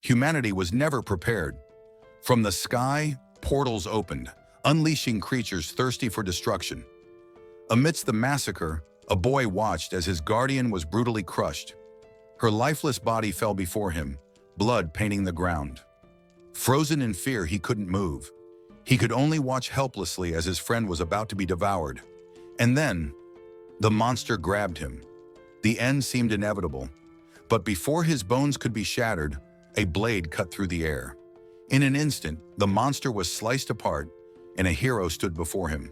Humanity was never prepared. From the sky, portals opened, unleashing creatures thirsty for destruction. Amidst the massacre, a boy watched as his guardian was brutally crushed. Her lifeless body fell before him, blood painting the ground. Frozen in fear, he couldn't move. He could only watch helplessly as his friend was about to be devoured. And then, the monster grabbed him. The end seemed inevitable. But before his bones could be shattered, a blade cut through the air. In an instant, the monster was sliced apart, and a hero stood before him.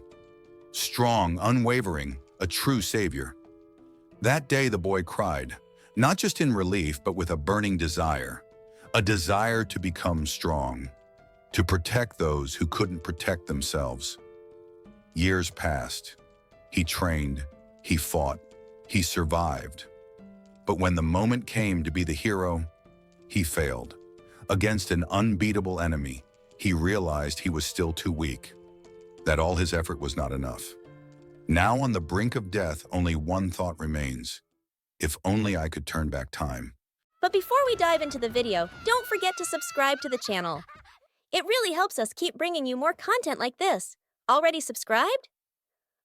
Strong, unwavering, a true savior. That day the boy cried, not just in relief, but with a burning desire. A desire to become strong, to protect those who couldn't protect themselves. Years passed. He trained, he fought, he survived. But when the moment came to be the hero, he failed. Against an unbeatable enemy, he realized he was still too weak, that all his effort was not enough. Now on the brink of death, only one thought remains. If only I could turn back time. But before we dive into the video, don't forget to subscribe to the channel. It really helps us keep bringing you more content like this. Already subscribed?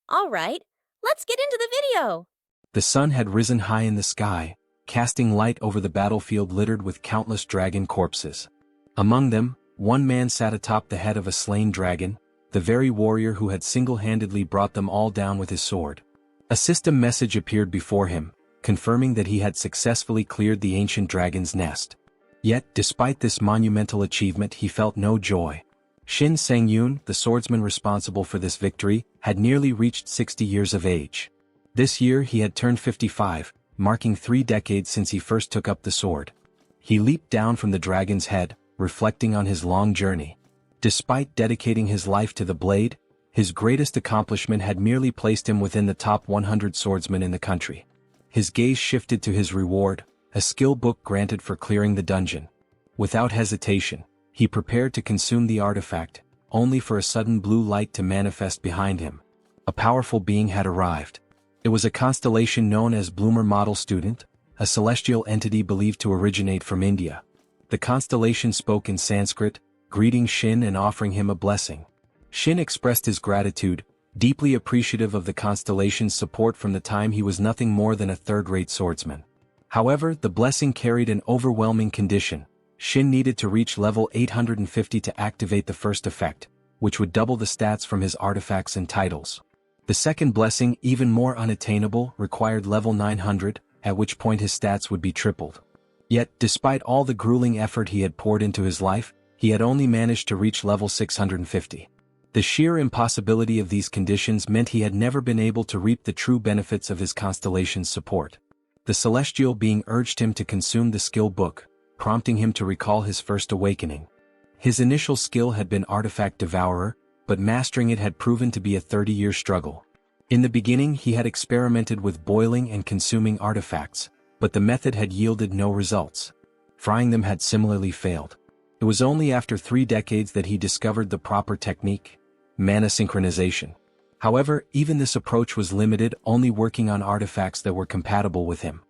All right, let's get into the video. The sun had risen high in the sky, casting light over the battlefield littered with countless dragon corpses. Among them, one man sat atop the head of a slain dragon, the very warrior who had single-handedly brought them all down with his sword. A system message appeared before him, confirming that he had successfully cleared the ancient dragon's nest. Yet, despite this monumental achievement, he felt no joy. Shin Sang-yoon, the swordsman responsible for this victory, had nearly reached 60 years of age. This year he had turned 55, marking 3 decades since he first took up the sword. He leaped down from the dragon's head, reflecting on his long journey. Despite dedicating his life to the blade, his greatest accomplishment had merely placed him within the top 100 swordsmen in the country. His gaze shifted to his reward, a skill book granted for clearing the dungeon. Without hesitation, he prepared to consume the artifact, only for a sudden blue light to manifest behind him. A powerful being had arrived. It was a constellation known as Bloomer Model Student, a celestial entity believed to originate from India. The constellation spoke in Sanskrit, greeting Shin and offering him a blessing. Shin expressed his gratitude, deeply appreciative of the constellation's support from the time he was nothing more than a third-rate swordsman. However, the blessing carried an overwhelming condition. Shin needed to reach level 850 to activate the first effect, which would double the stats from his artifacts and titles. The second blessing, even more unattainable, required level 900, at which point his stats would be tripled. Yet, despite all the grueling effort he had poured into his life, he had only managed to reach level 650. The sheer impossibility of these conditions meant he had never been able to reap the true benefits of his constellation's support. The celestial being urged him to consume the skill book, prompting him to recall his first awakening. His initial skill had been Artifact Devourer, but mastering it had proven to be a 30-year struggle. In the beginning he had experimented with boiling and consuming artifacts, but the method had yielded no results. Frying them had similarly failed. It was only after 3 decades that he discovered the proper technique, mana synchronization. However, even this approach was limited, only working on artifacts that were compatible with him.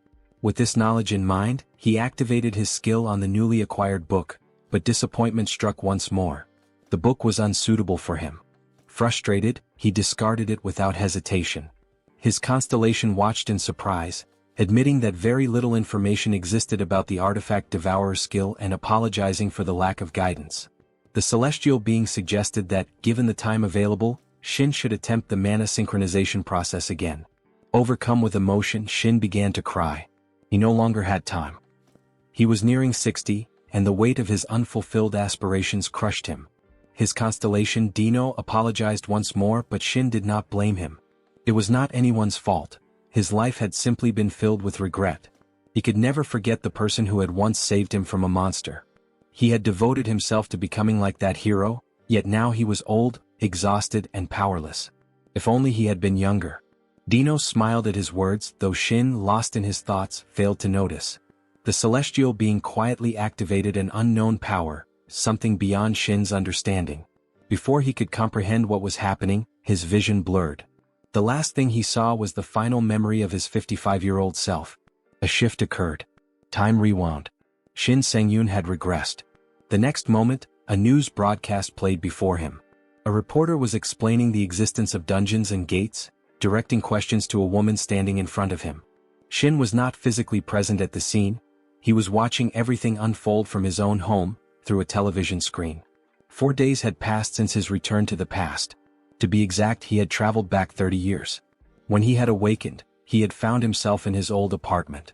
With this knowledge in mind, he activated his skill on the newly acquired book, but disappointment struck once more. The book was unsuitable for him. Frustrated, he discarded it without hesitation. His constellation watched in surprise, admitting that very little information existed about the Artifact Devourer skill and apologizing for the lack of guidance. The celestial being suggested that, given the time available, Shin should attempt the mana synchronization process again. Overcome with emotion, Shin began to cry. He no longer had time. He was nearing 60, and the weight of his unfulfilled aspirations crushed him. His constellation Dino apologized once more, but Shin did not blame him. It was not anyone's fault. His life had simply been filled with regret. He could never forget the person who had once saved him from a monster. He had devoted himself to becoming like that hero, yet now he was old, exhausted, and powerless. If only he had been younger. Dino smiled at his words, though Shin, lost in his thoughts, failed to notice. The celestial being quietly activated an unknown power, something beyond Shin's understanding. Before he could comprehend what was happening, his vision blurred. The last thing he saw was the final memory of his 55-year-old self. A shift occurred. Time rewound. Shin Sang-yoon had regressed. The next moment, a news broadcast played before him. A reporter was explaining the existence of dungeons and gates, directing questions to a woman standing in front of him. Shin was not physically present at the scene. He was watching everything unfold from his own home, through a television screen. 4 days had passed since his return to the past. To be exact, he had traveled back 30 years. When he had awakened, he had found himself in his old apartment.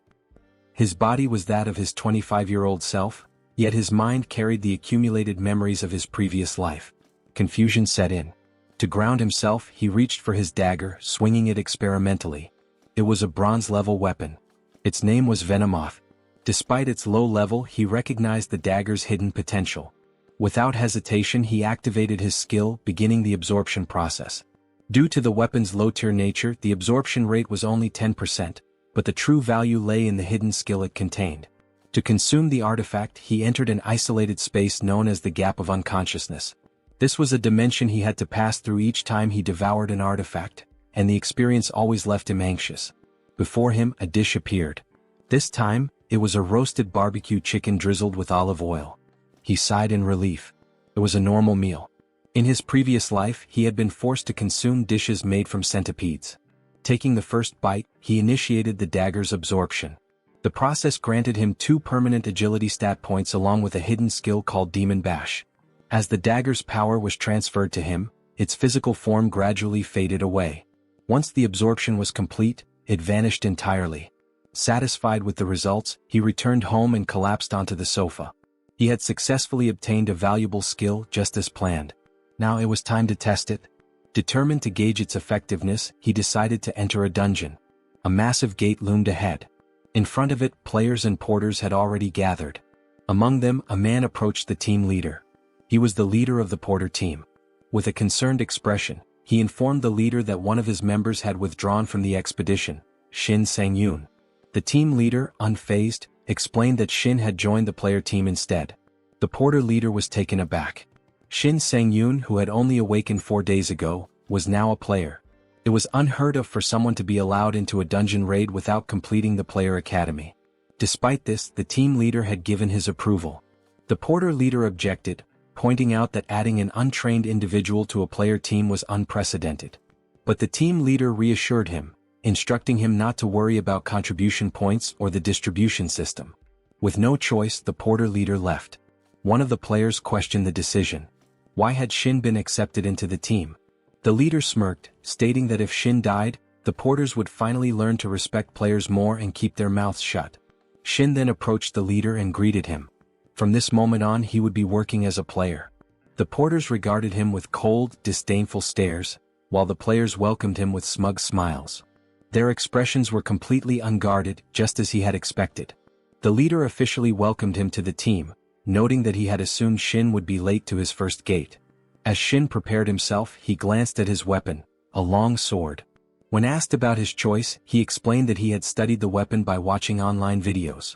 His body was that of his 25-year-old self, yet his mind carried the accumulated memories of his previous life. Confusion set in. To ground himself, he reached for his dagger, swinging it experimentally. It was a bronze-level weapon. Its name was Venomoth. Despite its low level, he recognized the dagger's hidden potential. Without hesitation, he activated his skill, beginning the absorption process. Due to the weapon's low-tier nature, the absorption rate was only 10%, but the true value lay in the hidden skill it contained. To consume the artifact, he entered an isolated space known as the Gap of Unconsciousness. This was a dimension he had to pass through each time he devoured an artifact, and the experience always left him anxious. Before him, a dish appeared. This time, it was a roasted barbecue chicken drizzled with olive oil. He sighed in relief. It was a normal meal. In his previous life, he had been forced to consume dishes made from centipedes. Taking the first bite, he initiated the dagger's absorption. The process granted him 2 permanent agility stat points along with a hidden skill called Demon Bash. As the dagger's power was transferred to him, its physical form gradually faded away. Once the absorption was complete, it vanished entirely. Satisfied with the results, he returned home and collapsed onto the sofa. He had successfully obtained a valuable skill just as planned. Now it was time to test it. Determined to gauge its effectiveness, he decided to enter a dungeon. A massive gate loomed ahead. In front of it, players and porters had already gathered. Among them, a man approached the team leader. He was the leader of the porter team. With a concerned expression, he informed the leader that one of his members had withdrawn from the expedition, Shin Sang-yoon. The team leader, unfazed, explained that Shin had joined the player team instead. The porter leader was taken aback. Shin Sang-yoon, who had only awakened 4 days ago, was now a player. It was unheard of for someone to be allowed into a dungeon raid without completing the player academy. Despite this, the team leader had given his approval. The porter leader objected, pointing out that adding an untrained individual to a player team was unprecedented. But the team leader reassured him, instructing him not to worry about contribution points or the distribution system. With no choice, the porter leader left. One of the players questioned the decision. Why had Shin been accepted into the team? The leader smirked, stating that if Shin died, the porters would finally learn to respect players more and keep their mouths shut. Shin then approached the leader and greeted him. From this moment on, he would be working as a player. The porters regarded him with cold, disdainful stares, while the players welcomed him with smug smiles. Their expressions were completely unguarded, just as he had expected. The leader officially welcomed him to the team, noting that he had assumed Shin would be late to his first gate. As Shin prepared himself, he glanced at his weapon, a long sword. When asked about his choice, he explained that he had studied the weapon by watching online videos.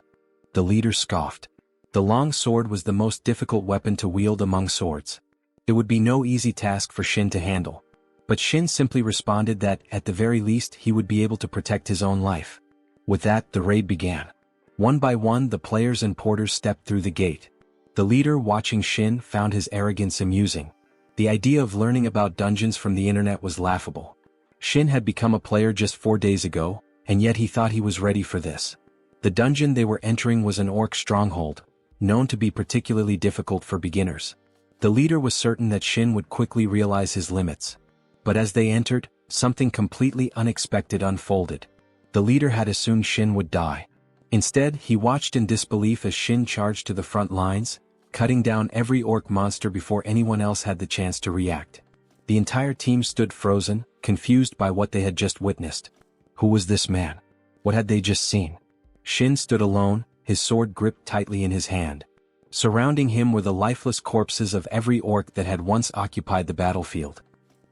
The leader scoffed. The long sword was the most difficult weapon to wield among swords. It would be no easy task for Shin to handle. But Shin simply responded that, at the very least, he would be able to protect his own life. With that, the raid began. One by one, the players and porters stepped through the gate. The leader, watching Shin, found his arrogance amusing. The idea of learning about dungeons from the internet was laughable. Shin had become a player just 4 days ago, and yet he thought he was ready for this. The dungeon they were entering was an orc stronghold, known to be particularly difficult for beginners. The leader was certain that Shin would quickly realize his limits. But as they entered, something completely unexpected unfolded. The leader had assumed Shin would die. Instead, he watched in disbelief as Shin charged to the front lines, cutting down every orc monster before anyone else had the chance to react. The entire team stood frozen, confused by what they had just witnessed. Who was this man? What had they just seen? Shin stood alone, his sword gripped tightly in his hand. Surrounding him were the lifeless corpses of every orc that had once occupied the battlefield.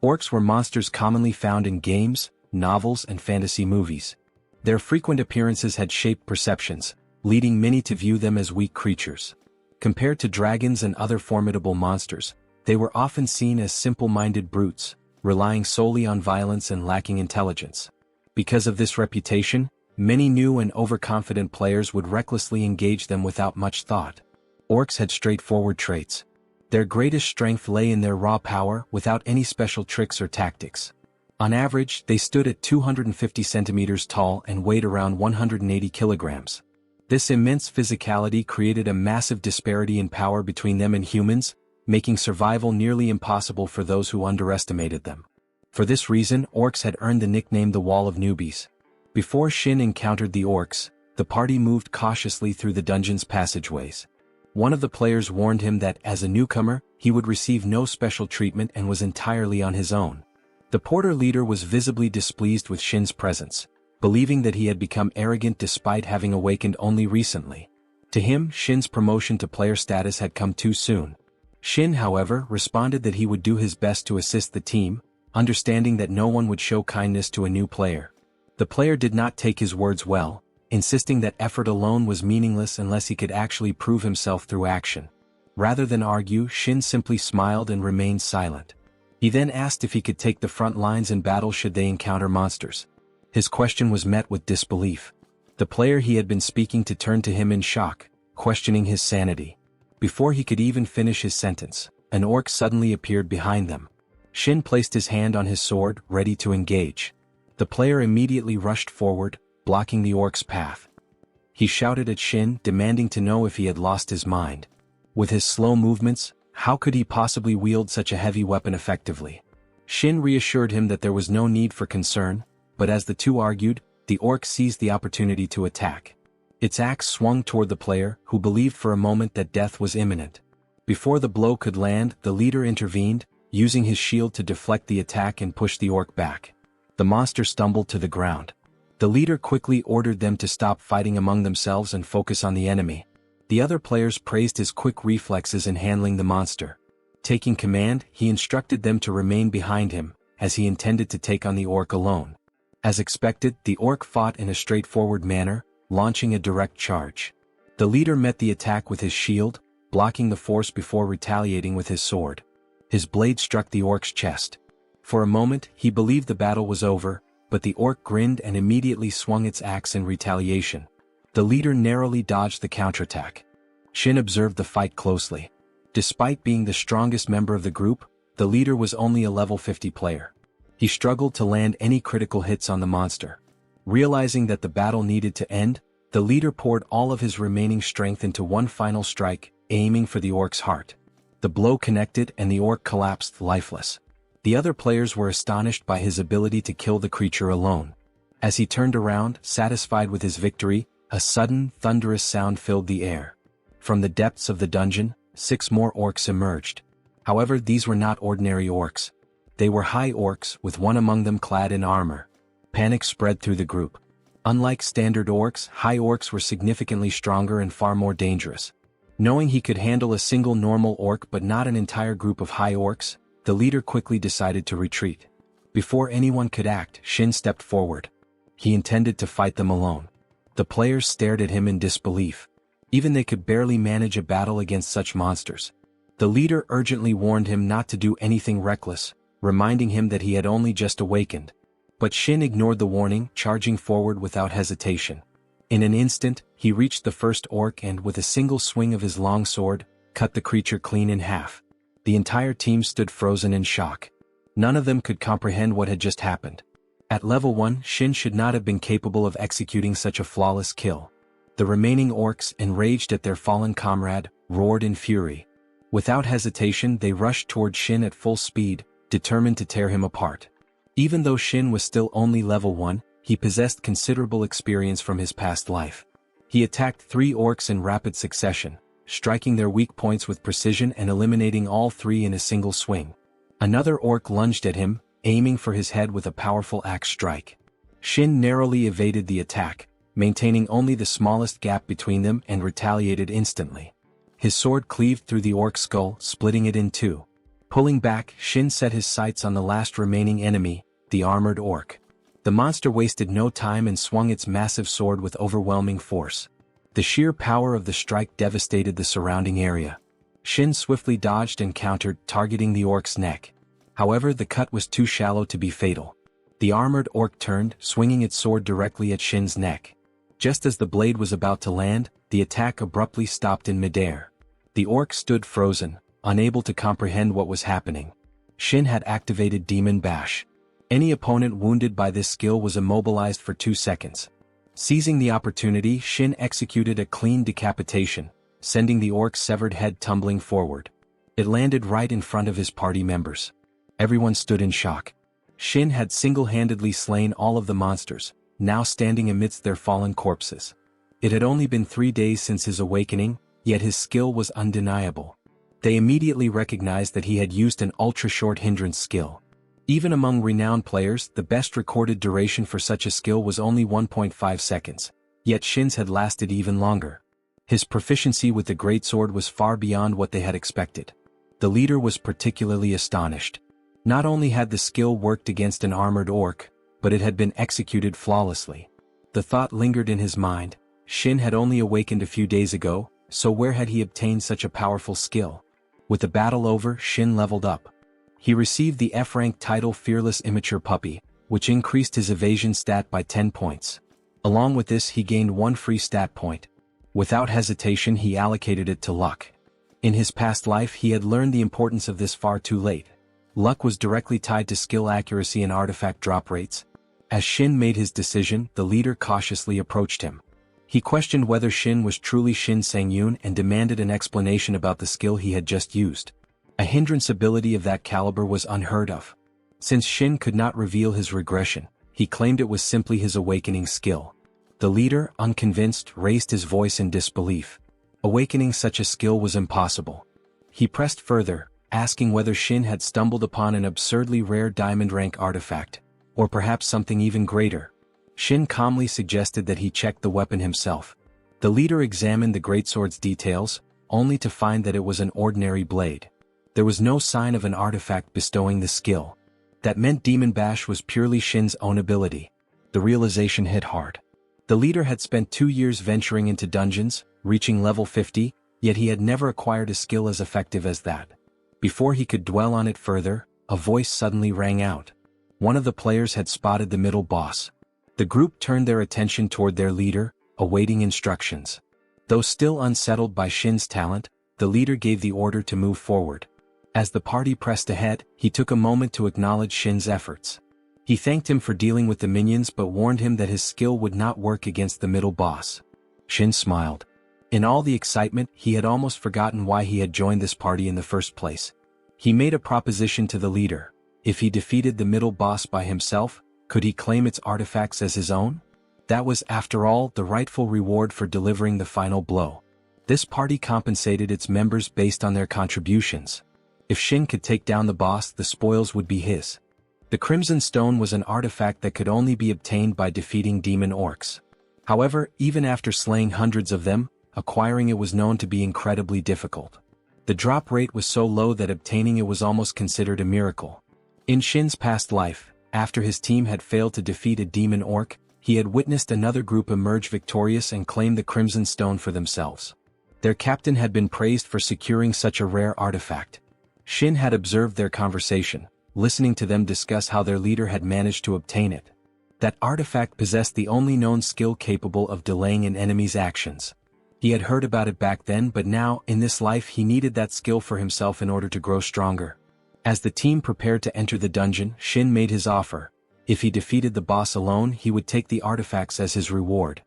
Orcs were monsters commonly found in games, novels, and fantasy movies. Their frequent appearances had shaped perceptions, leading many to view them as weak creatures. Compared to dragons and other formidable monsters, they were often seen as simple-minded brutes, relying solely on violence and lacking intelligence. Because of this reputation, many new and overconfident players would recklessly engage them without much thought. Orcs had straightforward traits. Their greatest strength lay in their raw power without any special tricks or tactics. On average, they stood at 250 centimeters tall and weighed around 180 kilograms. This immense physicality created a massive disparity in power between them and humans, making survival nearly impossible for those who underestimated them. For this reason, orcs had earned the nickname the Wall of Newbies. Before Shin encountered the orcs, the party moved cautiously through the dungeon's passageways. One of the players warned him that as a newcomer, he would receive no special treatment and was entirely on his own. The porter leader was visibly displeased with Shin's presence, believing that he had become arrogant despite having awakened only recently. To him, Shin's promotion to player status had come too soon. Shin, however, responded that he would do his best to assist the team, understanding that no one would show kindness to a new player. The player did not take his words well, insisting that effort alone was meaningless unless he could actually prove himself through action. Rather than argue, Shin simply smiled and remained silent. He then asked if he could take the front lines in battle should they encounter monsters. His question was met with disbelief. The player he had been speaking to turned to him in shock, questioning his sanity. Before he could even finish his sentence, an orc suddenly appeared behind them. Shin placed his hand on his sword, ready to engage. The player immediately rushed forward, blocking the orc's path. He shouted at Shin, demanding to know if he had lost his mind. With his slow movements, how could he possibly wield such a heavy weapon effectively? Shin reassured him that there was no need for concern, but as the two argued, the orc seized the opportunity to attack. Its axe swung toward the player, who believed for a moment that death was imminent. Before the blow could land, the leader intervened, using his shield to deflect the attack and push the orc back. The monster stumbled to the ground. The leader quickly ordered them to stop fighting among themselves and focus on the enemy. The other players praised his quick reflexes in handling the monster. Taking command, he instructed them to remain behind him, as he intended to take on the orc alone. As expected, the orc fought in a straightforward manner, launching a direct charge. The leader met the attack with his shield, blocking the force before retaliating with his sword. His blade struck the orc's chest. For a moment, he believed the battle was over, but the orc grinned and immediately swung its axe in retaliation. The leader narrowly dodged the counterattack. Shin observed the fight closely. Despite being the strongest member of the group, the leader was only a level 50 player. He struggled to land any critical hits on the monster. Realizing that the battle needed to end, the leader poured all of his remaining strength into one final strike, aiming for the orc's heart. The blow connected and the orc collapsed lifeless. The other players were astonished by his ability to kill the creature alone. As he turned around, satisfied with his victory, a sudden, thunderous sound filled the air. From the depths of the dungeon, 6 more orcs emerged. However, these were not ordinary orcs. They were high orcs, with one among them clad in armor. Panic spread through the group. Unlike standard orcs, high orcs were significantly stronger and far more dangerous. Knowing he could handle a single normal orc but not an entire group of high orcs, the leader quickly decided to retreat. Before anyone could act, Shin stepped forward. He intended to fight them alone. The players stared at him in disbelief. Even they could barely manage a battle against such monsters. The leader urgently warned him not to do anything reckless, reminding him that he had only just awakened. But Shin ignored the warning, charging forward without hesitation. In an instant, he reached the first orc and, with a single swing of his long sword, cut the creature clean in half. The entire team stood frozen in shock. None of them could comprehend what had just happened. At level 1, Shin should not have been capable of executing such a flawless kill. The remaining orcs, enraged at their fallen comrade, roared in fury. Without hesitation, they rushed toward Shin at full speed, determined to tear him apart. Even though Shin was still only level 1, he possessed considerable experience from his past life. He attacked 3 orcs in rapid succession, striking their weak points with precision and eliminating all 3 in a single swing. Another orc lunged at him, aiming for his head with a powerful axe strike. Shin narrowly evaded the attack, maintaining only the smallest gap between them, and retaliated instantly. His sword cleaved through the orc's skull, splitting it in 2. Pulling back, Shin set his sights on the last remaining enemy, the armored orc. The monster wasted no time and swung its massive sword with overwhelming force. The sheer power of the strike devastated the surrounding area. Shin swiftly dodged and countered, targeting the orc's neck. However, the cut was too shallow to be fatal. The armored orc turned, swinging its sword directly at Shin's neck. Just as the blade was about to land, the attack abruptly stopped in midair. The orc stood frozen, unable to comprehend what was happening. Shin had activated Demon Bash. Any opponent wounded by this skill was immobilized for 2 seconds. Seizing the opportunity, Shin executed a clean decapitation, sending the orc's severed head tumbling forward. It landed right in front of his party members. Everyone stood in shock. Shin had single-handedly slain all of the monsters, now standing amidst their fallen corpses. It had only been 3 days since his awakening, yet his skill was undeniable. They immediately recognized that he had used an ultra-short hindrance skill. Even among renowned players, the best recorded duration for such a skill was only 1.5 seconds, yet Shin's had lasted even longer. His proficiency with the greatsword was far beyond what they had expected. The leader was particularly astonished. Not only had the skill worked against an armored orc, but it had been executed flawlessly. The thought lingered in his mind: Shin had only awakened a few days ago, so where had he obtained such a powerful skill? With the battle over, Shin leveled up. He received the F-rank title Fearless Immature Puppy, which increased his evasion stat by 10 points. Along with this, he gained 1 free stat point. Without hesitation, he allocated it to luck. In his past life, he had learned the importance of this far too late. Luck was directly tied to skill accuracy and artifact drop rates. As Shin made his decision, the leader cautiously approached him. He questioned whether Shin was truly Shin Sang-yoon and demanded an explanation about the skill he had just used. A hindrance ability of that caliber was unheard of. Since Shin could not reveal his regression, he claimed it was simply his awakening skill. The leader, unconvinced, raised his voice in disbelief. Awakening such a skill was impossible. He pressed further, asking whether Shin had stumbled upon an absurdly rare diamond rank artifact, or perhaps something even greater. Shin calmly suggested that he check the weapon himself. The leader examined the greatsword's details, only to find that it was an ordinary blade. There was no sign of an artifact bestowing the skill. That meant Demon Bash was purely Shin's own ability. The realization hit hard. The leader had spent 2 years venturing into dungeons, reaching level 50, yet he had never acquired a skill as effective as that. Before he could dwell on it further, a voice suddenly rang out. One of the players had spotted the middle boss. The group turned their attention toward their leader, awaiting instructions. Though still unsettled by Shin's talent, the leader gave the order to move forward. As the party pressed ahead, he took a moment to acknowledge Shin's efforts. He thanked him for dealing with the minions but warned him that his skill would not work against the middle boss. Shin smiled. In all the excitement, he had almost forgotten why he had joined this party in the first place. He made a proposition to the leader. If he defeated the middle boss by himself, could he claim its artifacts as his own? That was, after all, the rightful reward for delivering the final blow. This party compensated its members based on their contributions. If Shin could take down the boss, the spoils would be his. The Crimson Stone was an artifact that could only be obtained by defeating demon orcs. However, even after slaying hundreds of them, acquiring it was known to be incredibly difficult. The drop rate was so low that obtaining it was almost considered a miracle. In Shin's past life, after his team had failed to defeat a demon orc, he had witnessed another group emerge victorious and claim the Crimson Stone for themselves. Their captain had been praised for securing such a rare artifact. Shin had observed their conversation, listening to them discuss how their leader had managed to obtain it. That artifact possessed the only known skill capable of delaying an enemy's actions. He had heard about it back then, but now, in this life, he needed that skill for himself in order to grow stronger. As the team prepared to enter the dungeon, Shin made his offer. If he defeated the boss alone, he would take the artifacts as his reward.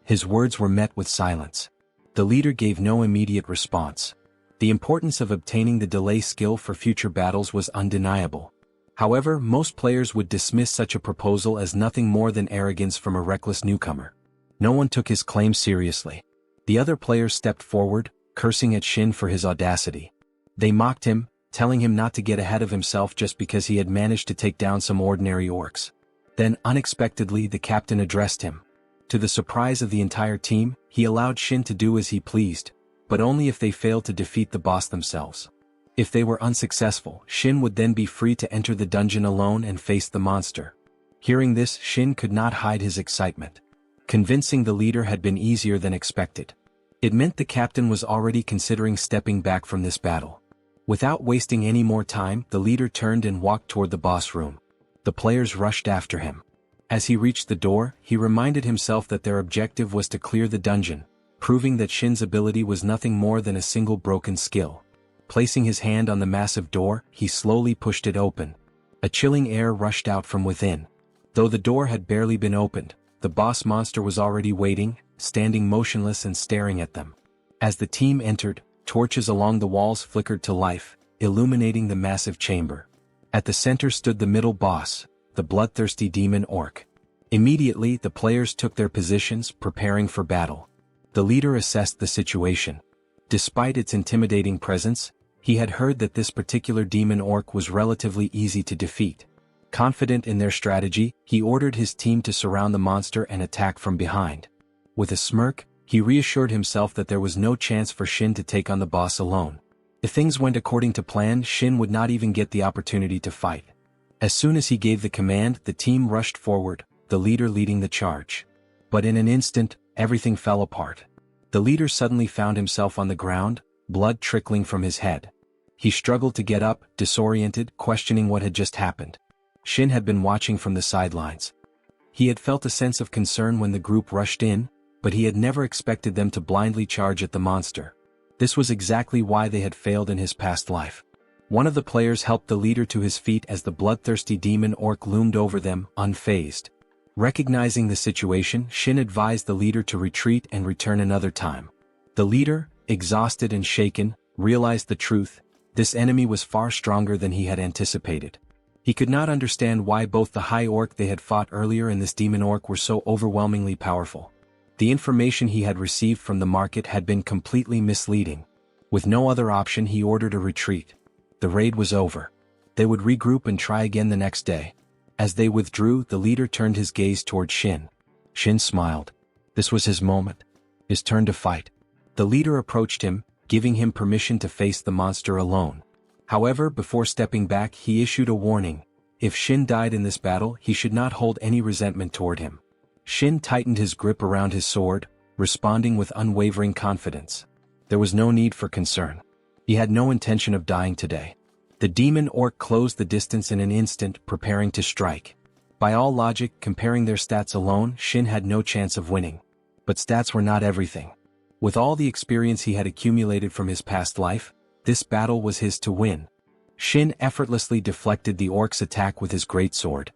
His words were met with silence. The leader gave no immediate response. The importance of obtaining the delay skill for future battles was undeniable. However, most players would dismiss such a proposal as nothing more than arrogance from a reckless newcomer. No one took his claim seriously. The other players stepped forward, cursing at Shin for his audacity. They mocked him, telling him not to get ahead of himself just because he had managed to take down some ordinary orcs. Then, unexpectedly, the captain addressed him. To the surprise of the entire team, he allowed Shin to do as he pleased, but only if they failed to defeat the boss themselves. If they were unsuccessful, Shin would then be free to enter the dungeon alone and face the monster. Hearing this, Shin could not hide his excitement. Convincing the leader had been easier than expected. It meant the captain was already considering stepping back from this battle. Without wasting any more time, the leader turned and walked toward the boss room. The players rushed after him. As he reached the door, he reminded himself that their objective was to clear the dungeon, proving that Shin's ability was nothing more than a single broken skill. Placing his hand on the massive door, he slowly pushed it open. A chilling air rushed out from within. Though the door had barely been opened, the boss monster was already waiting, standing motionless and staring at them. As the team entered, torches along the walls flickered to life, illuminating the massive chamber. At the center stood the middle boss, the bloodthirsty demon orc. Immediately, the players took their positions, preparing for battle. The leader assessed the situation. Despite its intimidating presence, he had heard that this particular demon orc was relatively easy to defeat. Confident in their strategy, he ordered his team to surround the monster and attack from behind. With a smirk, he reassured himself that there was no chance for Shin to take on the boss alone. If things went according to plan, Shin would not even get the opportunity to fight. As soon as he gave the command, the team rushed forward, the leader leading the charge. But in an instant, everything fell apart. The leader suddenly found himself on the ground, blood trickling from his head. He struggled to get up, disoriented, questioning what had just happened. Shin had been watching from the sidelines. He had felt a sense of concern when the group rushed in, but he had never expected them to blindly charge at the monster. This was exactly why they had failed in his past life. One of the players helped the leader to his feet as the bloodthirsty demon orc loomed over them, unfazed. Recognizing the situation, Shin advised the leader to retreat and return another time. The leader, exhausted and shaken, realized the truth: this enemy was far stronger than he had anticipated. He could not understand why both the high orc they had fought earlier and this demon orc were so overwhelmingly powerful. The information he had received from the market had been completely misleading. With no other option, he ordered a retreat. The raid was over. They would regroup and try again the next day. As they withdrew, the leader turned his gaze toward Shin. Shin smiled. This was his moment. His turn to fight. The leader approached him, giving him permission to face the monster alone. However, before stepping back, he issued a warning. If Shin died in this battle, he should not hold any resentment toward him. Shin tightened his grip around his sword, responding with unwavering confidence. There was no need for concern. He had no intention of dying today. The demon orc closed the distance in an instant, preparing to strike. By all logic, comparing their stats alone, Shin had no chance of winning. But stats were not everything. With all the experience he had accumulated from his past life, this battle was his to win. Shin effortlessly deflected the orc's attack with his greatsword.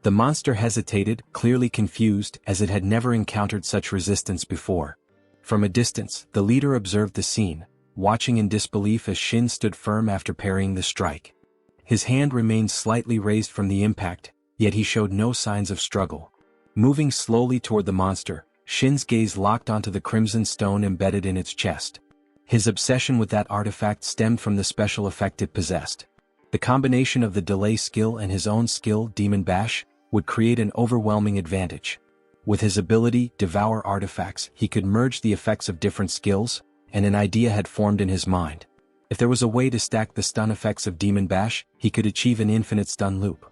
The monster hesitated, clearly confused, as it had never encountered such resistance before. From a distance, the leader observed the scene, watching in disbelief as Shin stood firm after parrying the strike. His hand remained slightly raised from the impact, yet he showed no signs of struggle. Moving slowly toward the monster, Shin's gaze locked onto the crimson stone embedded in its chest. His obsession with that artifact stemmed from the special effect it possessed. The combination of the delay skill and his own skill, Demon Bash, would create an overwhelming advantage. With his ability, Devour Artifacts, he could merge the effects of different skills, and an idea had formed in his mind. If there was a way to stack the stun effects of Demon Bash, he could achieve an infinite stun loop.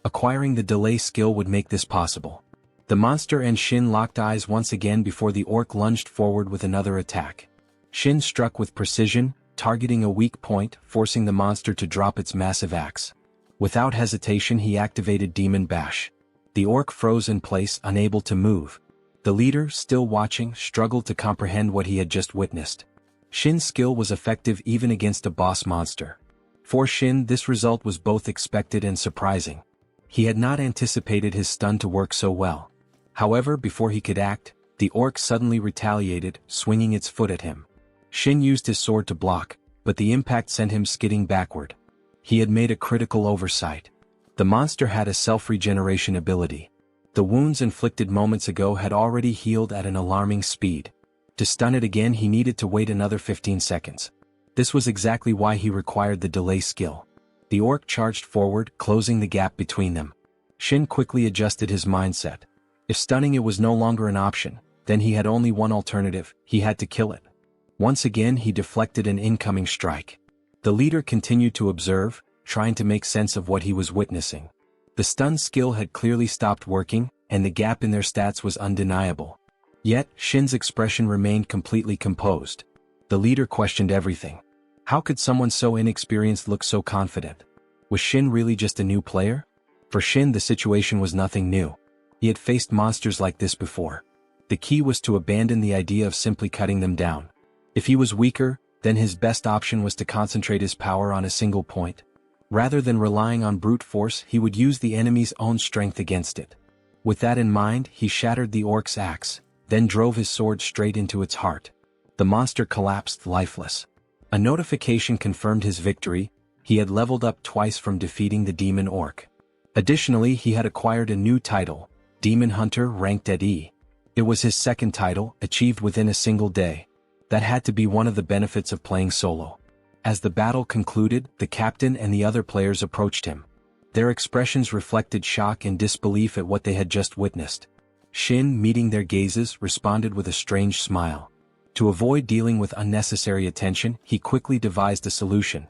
Acquiring the delay skill would make this possible. The monster and Shin locked eyes once again before the orc lunged forward with another attack. Shin struck with precision, targeting a weak point, forcing the monster to drop its massive axe. Without hesitation, he activated Demon Bash. The orc froze in place, unable to move. The leader, still watching, struggled to comprehend what he had just witnessed. Shin's skill was effective even against a boss monster. For Shin, this result was both expected and surprising. He had not anticipated his stun to work so well. However, before he could act, the orc suddenly retaliated, swinging its foot at him. Shin used his sword to block, but the impact sent him skidding backward. He had made a critical oversight. The monster had a self-regeneration ability. The wounds inflicted moments ago had already healed at an alarming speed. To stun it again, he needed to wait another 15 seconds. This was exactly why he required the delay skill. The orc charged forward, closing the gap between them. Shin quickly adjusted his mindset. If stunning it was no longer an option, then he had only one alternative: he had to kill it. Once again, he deflected an incoming strike. The leader continued to observe, trying to make sense of what he was witnessing. The stun skill had clearly stopped working, and the gap in their stats was undeniable. Yet, Shin's expression remained completely composed. The leader questioned everything. How could someone so inexperienced look so confident? Was Shin really just a new player? For Shin, the situation was nothing new. He had faced monsters like this before. The key was to abandon the idea of simply cutting them down. If he was weaker, then his best option was to concentrate his power on a single point. Rather than relying on brute force, he would use the enemy's own strength against it. With that in mind, he shattered the orc's axe, then drove his sword straight into its heart. The monster collapsed lifeless. A notification confirmed his victory. He had leveled up twice from defeating the demon orc. Additionally, he had acquired a new title, Demon Hunter, ranked at E. It was his second title, achieved within a single day. That had to be one of the benefits of playing solo. As the battle concluded, the captain and the other players approached him. Their expressions reflected shock and disbelief at what they had just witnessed. Shin, meeting their gazes, responded with a strange smile. To avoid dealing with unnecessary attention, he quickly devised a solution.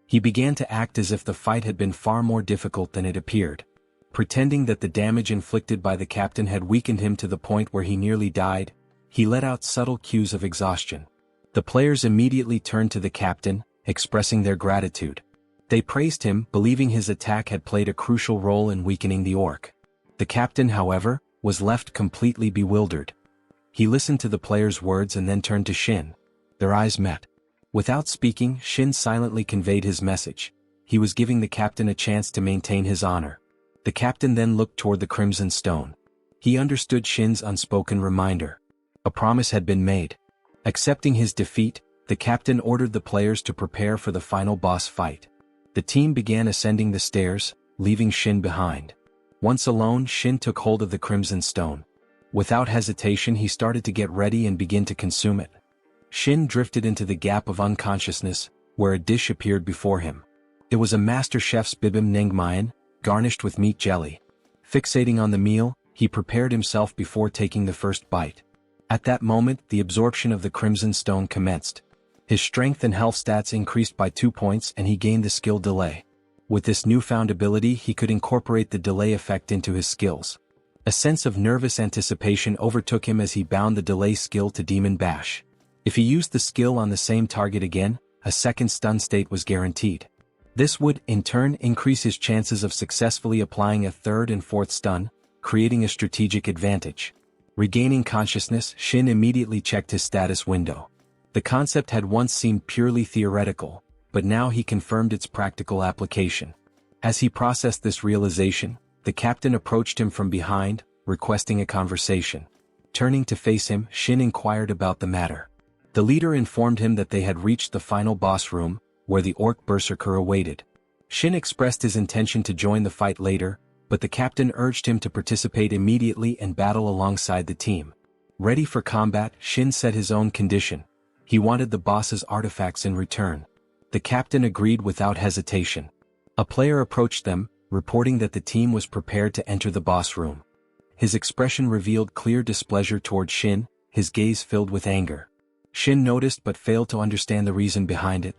He began to act as if the fight had been far more difficult than it appeared. Pretending that the damage inflicted by the captain had weakened him to the point where he nearly died, he let out subtle cues of exhaustion. The players immediately turned to the captain, expressing their gratitude. They praised him, believing his attack had played a crucial role in weakening the orc. The captain, however, was left completely bewildered. He listened to the players' words and then turned to Shin. Their eyes met. Without speaking, Shin silently conveyed his message. He was giving the captain a chance to maintain his honor. The captain then looked toward the Crimson Stone. He understood Shin's unspoken reminder. A promise had been made. Accepting his defeat, the captain ordered the players to prepare for the final boss fight. The team began ascending the stairs, leaving Shin behind. Once alone, Shin took hold of the Crimson Stone. Without hesitation, he started to get ready and begin to consume it. Shin drifted into the gap of unconsciousness, where a dish appeared before him. It was a master chef's bibim naengmyeon, garnished with meat jelly. Fixating on the meal, he prepared himself before taking the first bite. At that moment, the absorption of the Crimson Stone commenced. His strength and health stats increased by 2 points and he gained the skill delay. With this newfound ability, he could incorporate the delay effect into his skills. A sense of nervous anticipation overtook him as he bound the delay skill to Demon Bash. If he used the skill on the same target again, a second stun state was guaranteed. This would, in turn, increase his chances of successfully applying a third and fourth stun, creating a strategic advantage. Regaining consciousness, Shin immediately checked his status window. The concept had once seemed purely theoretical, but now he confirmed its practical application. As he processed this realization, the captain approached him from behind, requesting a conversation. Turning to face him, Shin inquired about the matter. The leader informed him that they had reached the final boss room, where the orc berserker awaited. Shin expressed his intention to join the fight later, but the captain urged him to participate immediately and battle alongside the team. Ready for combat, Shin set his own condition. He wanted the boss's artifacts in return. The captain agreed without hesitation. A player approached them, reporting that the team was prepared to enter the boss room. His expression revealed clear displeasure toward Shin, his gaze filled with anger. Shin noticed but failed to understand the reason behind it.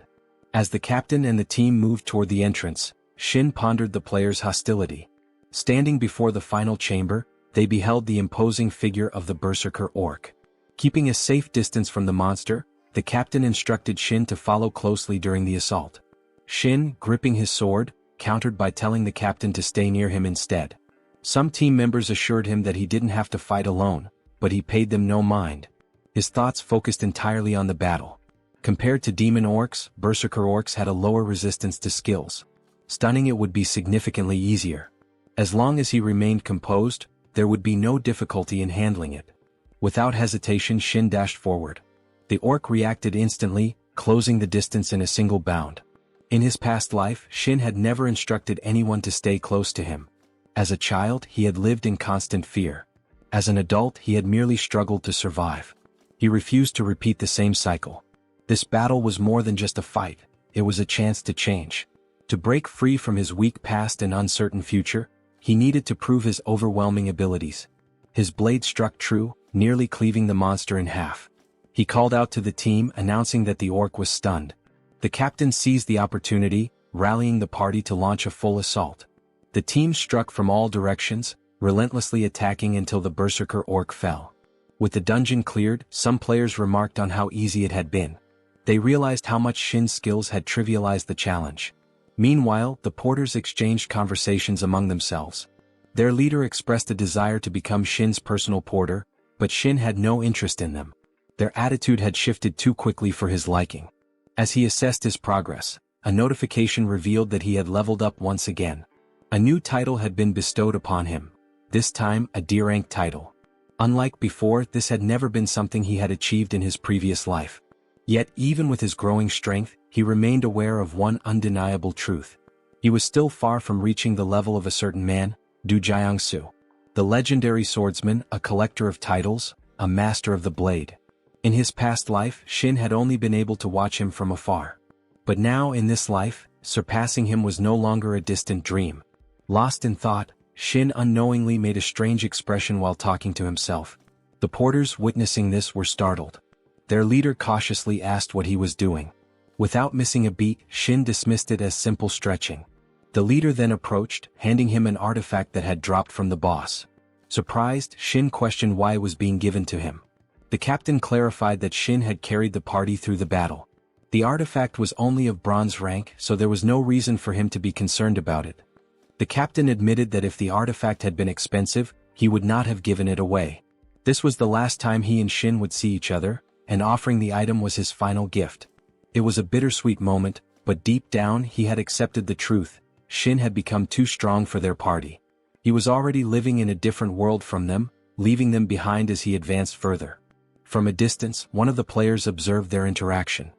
As the captain and the team moved toward the entrance, Shin pondered the players' hostility. Standing before the final chamber, they beheld the imposing figure of the berserker orc. Keeping a safe distance from the monster, the captain instructed Shin to follow closely during the assault. Shin, gripping his sword, countered by telling the captain to stay near him instead. Some team members assured him that he didn't have to fight alone, but he paid them no mind. His thoughts focused entirely on the battle. Compared to demon orcs, berserker orcs had a lower resistance to skills. Stunning it would be significantly easier. As long as he remained composed, there would be no difficulty in handling it. Without hesitation, Shin dashed forward. The orc reacted instantly, closing the distance in a single bound. In his past life, Shin had never instructed anyone to stay close to him. As a child, he had lived in constant fear. As an adult, he had merely struggled to survive. He refused to repeat the same cycle. This battle was more than just a fight, it was a chance to change. To break free from his weak past and uncertain future, he needed to prove his overwhelming abilities. His blade struck true, nearly cleaving the monster in half. He called out to the team, announcing that the orc was stunned. The captain seized the opportunity, rallying the party to launch a full assault. The team struck from all directions, relentlessly attacking until the berserker orc fell. With the dungeon cleared, some players remarked on how easy it had been. They realized how much Shin's skills had trivialized the challenge. Meanwhile, the porters exchanged conversations among themselves. Their leader expressed a desire to become Shin's personal porter, but Shin had no interest in them. Their attitude had shifted too quickly for his liking. As he assessed his progress, a notification revealed that he had leveled up once again. A new title had been bestowed upon him, this time a D-rank title. Unlike before, this had never been something he had achieved in his previous life. Yet even with his growing strength, he remained aware of one undeniable truth. He was still far from reaching the level of a certain man, Du Jiangsu, the legendary swordsman, a collector of titles, a master of the blade. In his past life, Shin had only been able to watch him from afar. But now in this life, surpassing him was no longer a distant dream. Lost in thought, Shin unknowingly made a strange expression while talking to himself. The porters witnessing this were startled. Their leader cautiously asked what he was doing. Without missing a beat, Shin dismissed it as simple stretching. The leader then approached, handing him an artifact that had dropped from the boss. Surprised, Shin questioned why it was being given to him. The captain clarified that Shin had carried the party through the battle. The artifact was only of bronze rank, so there was no reason for him to be concerned about it. The captain admitted that if the artifact had been expensive, he would not have given it away. This was the last time he and Shin would see each other, and offering the item was his final gift. It was a bittersweet moment, but deep down he had accepted the truth. Shin had become too strong for their party. He was already living in a different world from them, leaving them behind as he advanced further. From a distance, one of the players observed their interaction.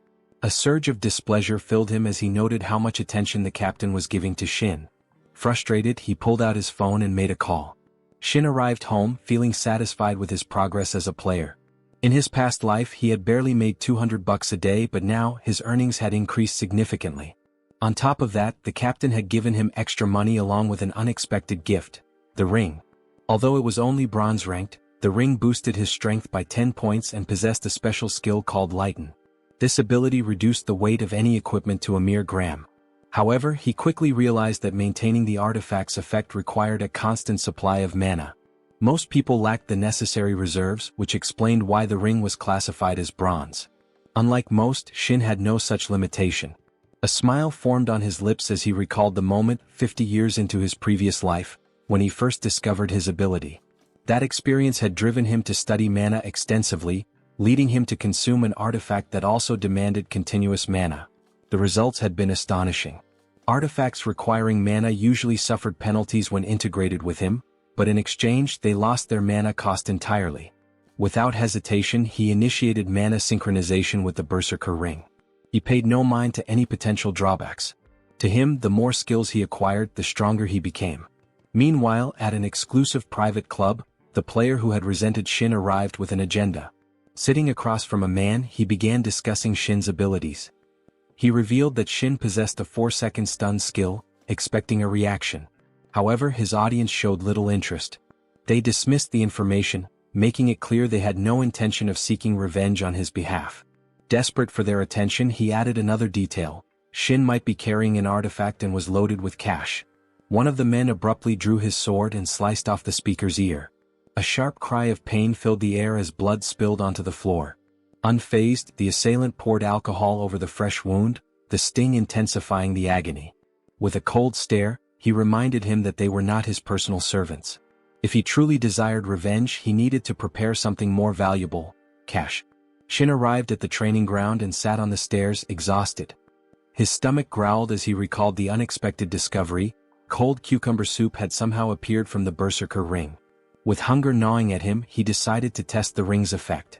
A surge of displeasure filled him as he noted how much attention the captain was giving to Shin. Frustrated, he pulled out his phone and made a call. Shin arrived home, feeling satisfied with his progress as a player. In his past life, he had barely made $200 a day, but now his earnings had increased significantly. On top of that, the captain had given him extra money along with an unexpected gift, the ring. Although it was only bronze ranked, the ring boosted his strength by 10 points and possessed a special skill called Lighten. This ability reduced the weight of any equipment to a mere gram. However, he quickly realized that maintaining the artifact's effect required a constant supply of mana. Most people lacked the necessary reserves, which explained why the ring was classified as bronze. Unlike most, Shin had no such limitation. A smile formed on his lips as he recalled the moment 50 years into his previous life, when he first discovered his ability. That experience had driven him to study mana extensively, leading him to consume an artifact that also demanded continuous mana. The results had been astonishing. Artifacts requiring mana usually suffered penalties when integrated with him, but in exchange they lost their mana cost entirely. Without hesitation, he initiated mana synchronization with the Berserker ring. He paid no mind to any potential drawbacks. To him, the more skills he acquired, the stronger he became. Meanwhile, at an exclusive private club, the player who had resented Shin arrived with an agenda. Sitting across from a man, he began discussing Shin's abilities. He revealed that Shin possessed a 4-second stun skill, expecting a reaction. However, his audience showed little interest. They dismissed the information, making it clear they had no intention of seeking revenge on his behalf. Desperate for their attention, he added another detail. Shin might be carrying an artifact and was loaded with cash. One of the men abruptly drew his sword and sliced off the speaker's ear. A sharp cry of pain filled the air as blood spilled onto the floor. Unfazed, the assailant poured alcohol over the fresh wound, the sting intensifying the agony. With a cold stare, he reminded him that they were not his personal servants. If he truly desired revenge, he needed to prepare something more valuable: cash. Shin arrived at the training ground and sat on the stairs, exhausted. His stomach growled as he recalled the unexpected discovery: cold cucumber soup had somehow appeared from the Berserker ring. With hunger gnawing at him, he decided to test the ring's effect.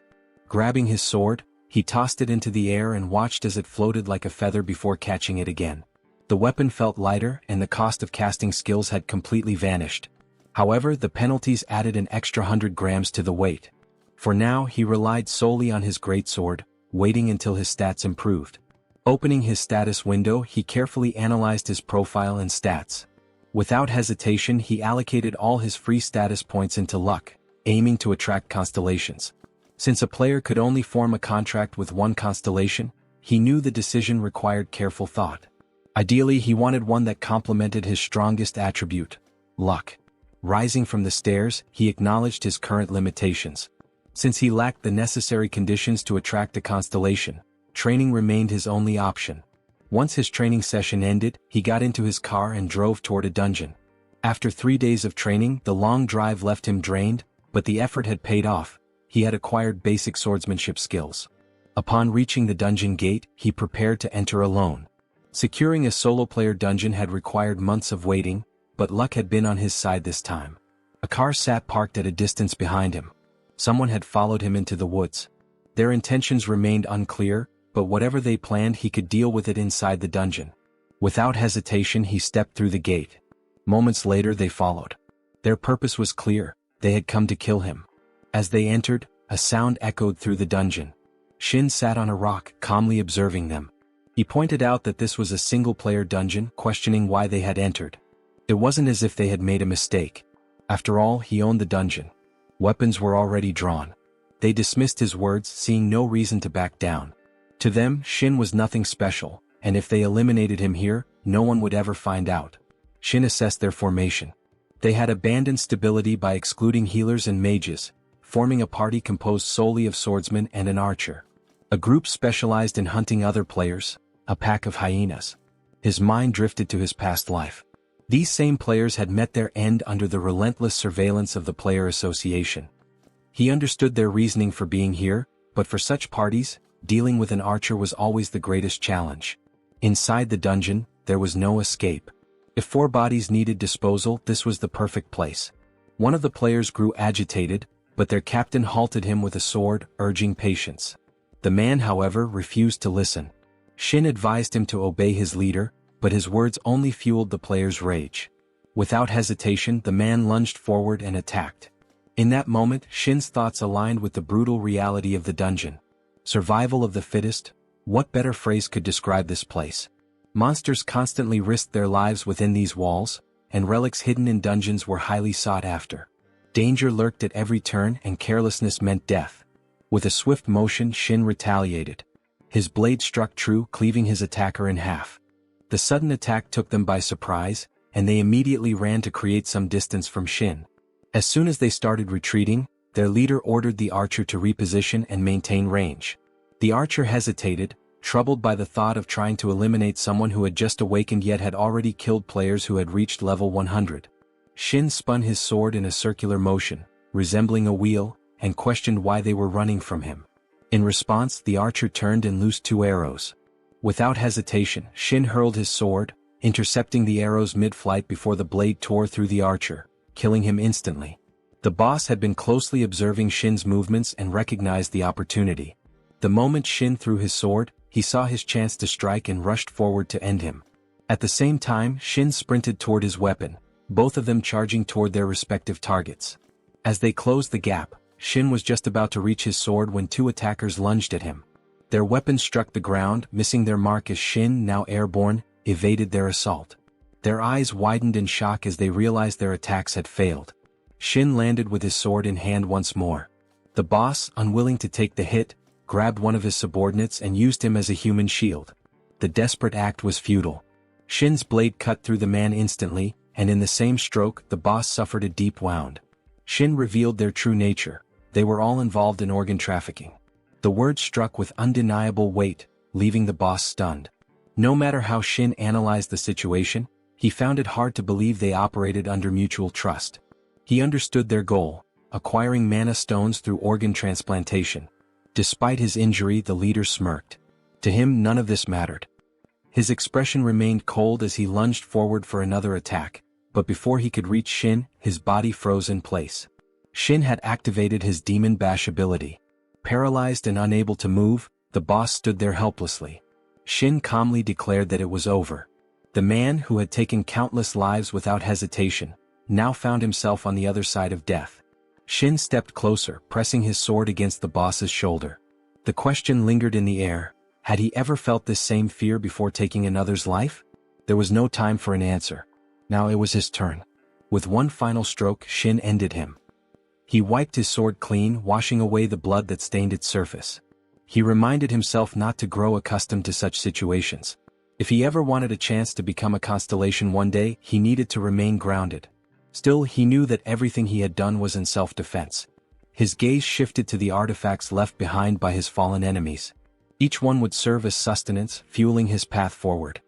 Grabbing his sword, he tossed it into the air and watched as it floated like a feather before catching it again. The weapon felt lighter, and the cost of casting skills had completely vanished. However, the penalties added an extra 100 grams to the weight. For now, he relied solely on his greatsword, waiting until his stats improved. Opening his status window, he carefully analyzed his profile and stats. Without hesitation, he allocated all his free status points into luck, aiming to attract constellations. Since a player could only form a contract with one constellation, he knew the decision required careful thought. Ideally, he wanted one that complemented his strongest attribute: luck. Rising from the stairs, he acknowledged his current limitations. Since he lacked the necessary conditions to attract a constellation, training remained his only option. Once his training session ended, he got into his car and drove toward a dungeon. After 3 days of training, the long drive left him drained, but the effort had paid off. He had acquired basic swordsmanship skills. Upon reaching the dungeon gate, he prepared to enter alone. Securing a solo-player dungeon had required months of waiting, but luck had been on his side this time. A car sat parked at a distance behind him. Someone had followed him into the woods. Their intentions remained unclear, but whatever they planned, he could deal with it inside the dungeon. Without hesitation, he stepped through the gate. Moments later, they followed. Their purpose was clear: they had come to kill him. As they entered, a sound echoed through the dungeon. Shin sat on a rock, calmly observing them. He pointed out that this was a single-player dungeon, questioning why they had entered. It wasn't as if they had made a mistake. After all, he owned the dungeon. Weapons were already drawn. They dismissed his words, seeing no reason to back down. To them, Shin was nothing special, and if they eliminated him here, no one would ever find out. Shin assessed their formation. They had abandoned stability by excluding healers and mages, forming a party composed solely of swordsmen and an archer. A group specialized in hunting other players, a pack of hyenas. His mind drifted to his past life. These same players had met their end under the relentless surveillance of the Player Association. He understood their reasoning for being here, but for such parties, dealing with an archer was always the greatest challenge. Inside the dungeon, there was no escape. If 4 bodies needed disposal, this was the perfect place. One of the players grew agitated, but their captain halted him with a sword, urging patience. The man, however, refused to listen. Shin advised him to obey his leader, but his words only fueled the player's rage. Without hesitation, the man lunged forward and attacked. In that moment, Shin's thoughts aligned with the brutal reality of the dungeon. Survival of the fittest? What better phrase could describe this place? Monsters constantly risked their lives within these walls, and relics hidden in dungeons were highly sought after. Danger lurked at every turn, and carelessness meant death. With a swift motion, Shin retaliated. His blade struck true, cleaving his attacker in half. The sudden attack took them by surprise, and they immediately ran to create some distance from Shin. As soon as they started retreating, their leader ordered the archer to reposition and maintain range. The archer hesitated, troubled by the thought of trying to eliminate someone who had just awakened yet had already killed players who had reached level 100. Shin spun his sword in a circular motion, resembling a wheel, and questioned why they were running from him. In response, the archer turned and loosed 2 arrows. Without hesitation, Shin hurled his sword, intercepting the arrows mid-flight before the blade tore through the archer, killing him instantly. The boss had been closely observing Shin's movements and recognized the opportunity. The moment Shin threw his sword, he saw his chance to strike and rushed forward to end him. At the same time, Shin sprinted toward his weapon, both of them charging toward their respective targets. As they closed the gap, Shin was just about to reach his sword when 2 attackers lunged at him. Their weapons struck the ground, missing their mark as Shin, now airborne, evaded their assault. Their eyes widened in shock as they realized their attacks had failed. Shin landed with his sword in hand once more. The boss, unwilling to take the hit, grabbed one of his subordinates and used him as a human shield. The desperate act was futile. Shin's blade cut through the man instantly, and in the same stroke, the boss suffered a deep wound. Shin revealed their true nature. They were all involved in organ trafficking. The words struck with undeniable weight, leaving the boss stunned. No matter how Shin analyzed the situation, he found it hard to believe they operated under mutual trust. He understood their goal, acquiring mana stones through organ transplantation. Despite his injury, the leader smirked. To him, none of this mattered. His expression remained cold as he lunged forward for another attack, but before he could reach Shin, his body froze in place. Shin had activated his Demon Bash ability. Paralyzed and unable to move, the boss stood there helplessly. Shin calmly declared that it was over. The man who had taken countless lives without hesitation, now found himself on the other side of death. Shin stepped closer, pressing his sword against the boss's shoulder. The question lingered in the air: had he ever felt this same fear before taking another's life? There was no time for an answer. Now it was his turn. With one final stroke, Shin ended him. He wiped his sword clean, washing away the blood that stained its surface. He reminded himself not to grow accustomed to such situations. If he ever wanted a chance to become a constellation one day, he needed to remain grounded. Still, he knew that everything he had done was in self-defense. His gaze shifted to the artifacts left behind by his fallen enemies. Each one would serve as sustenance, fueling his path forward.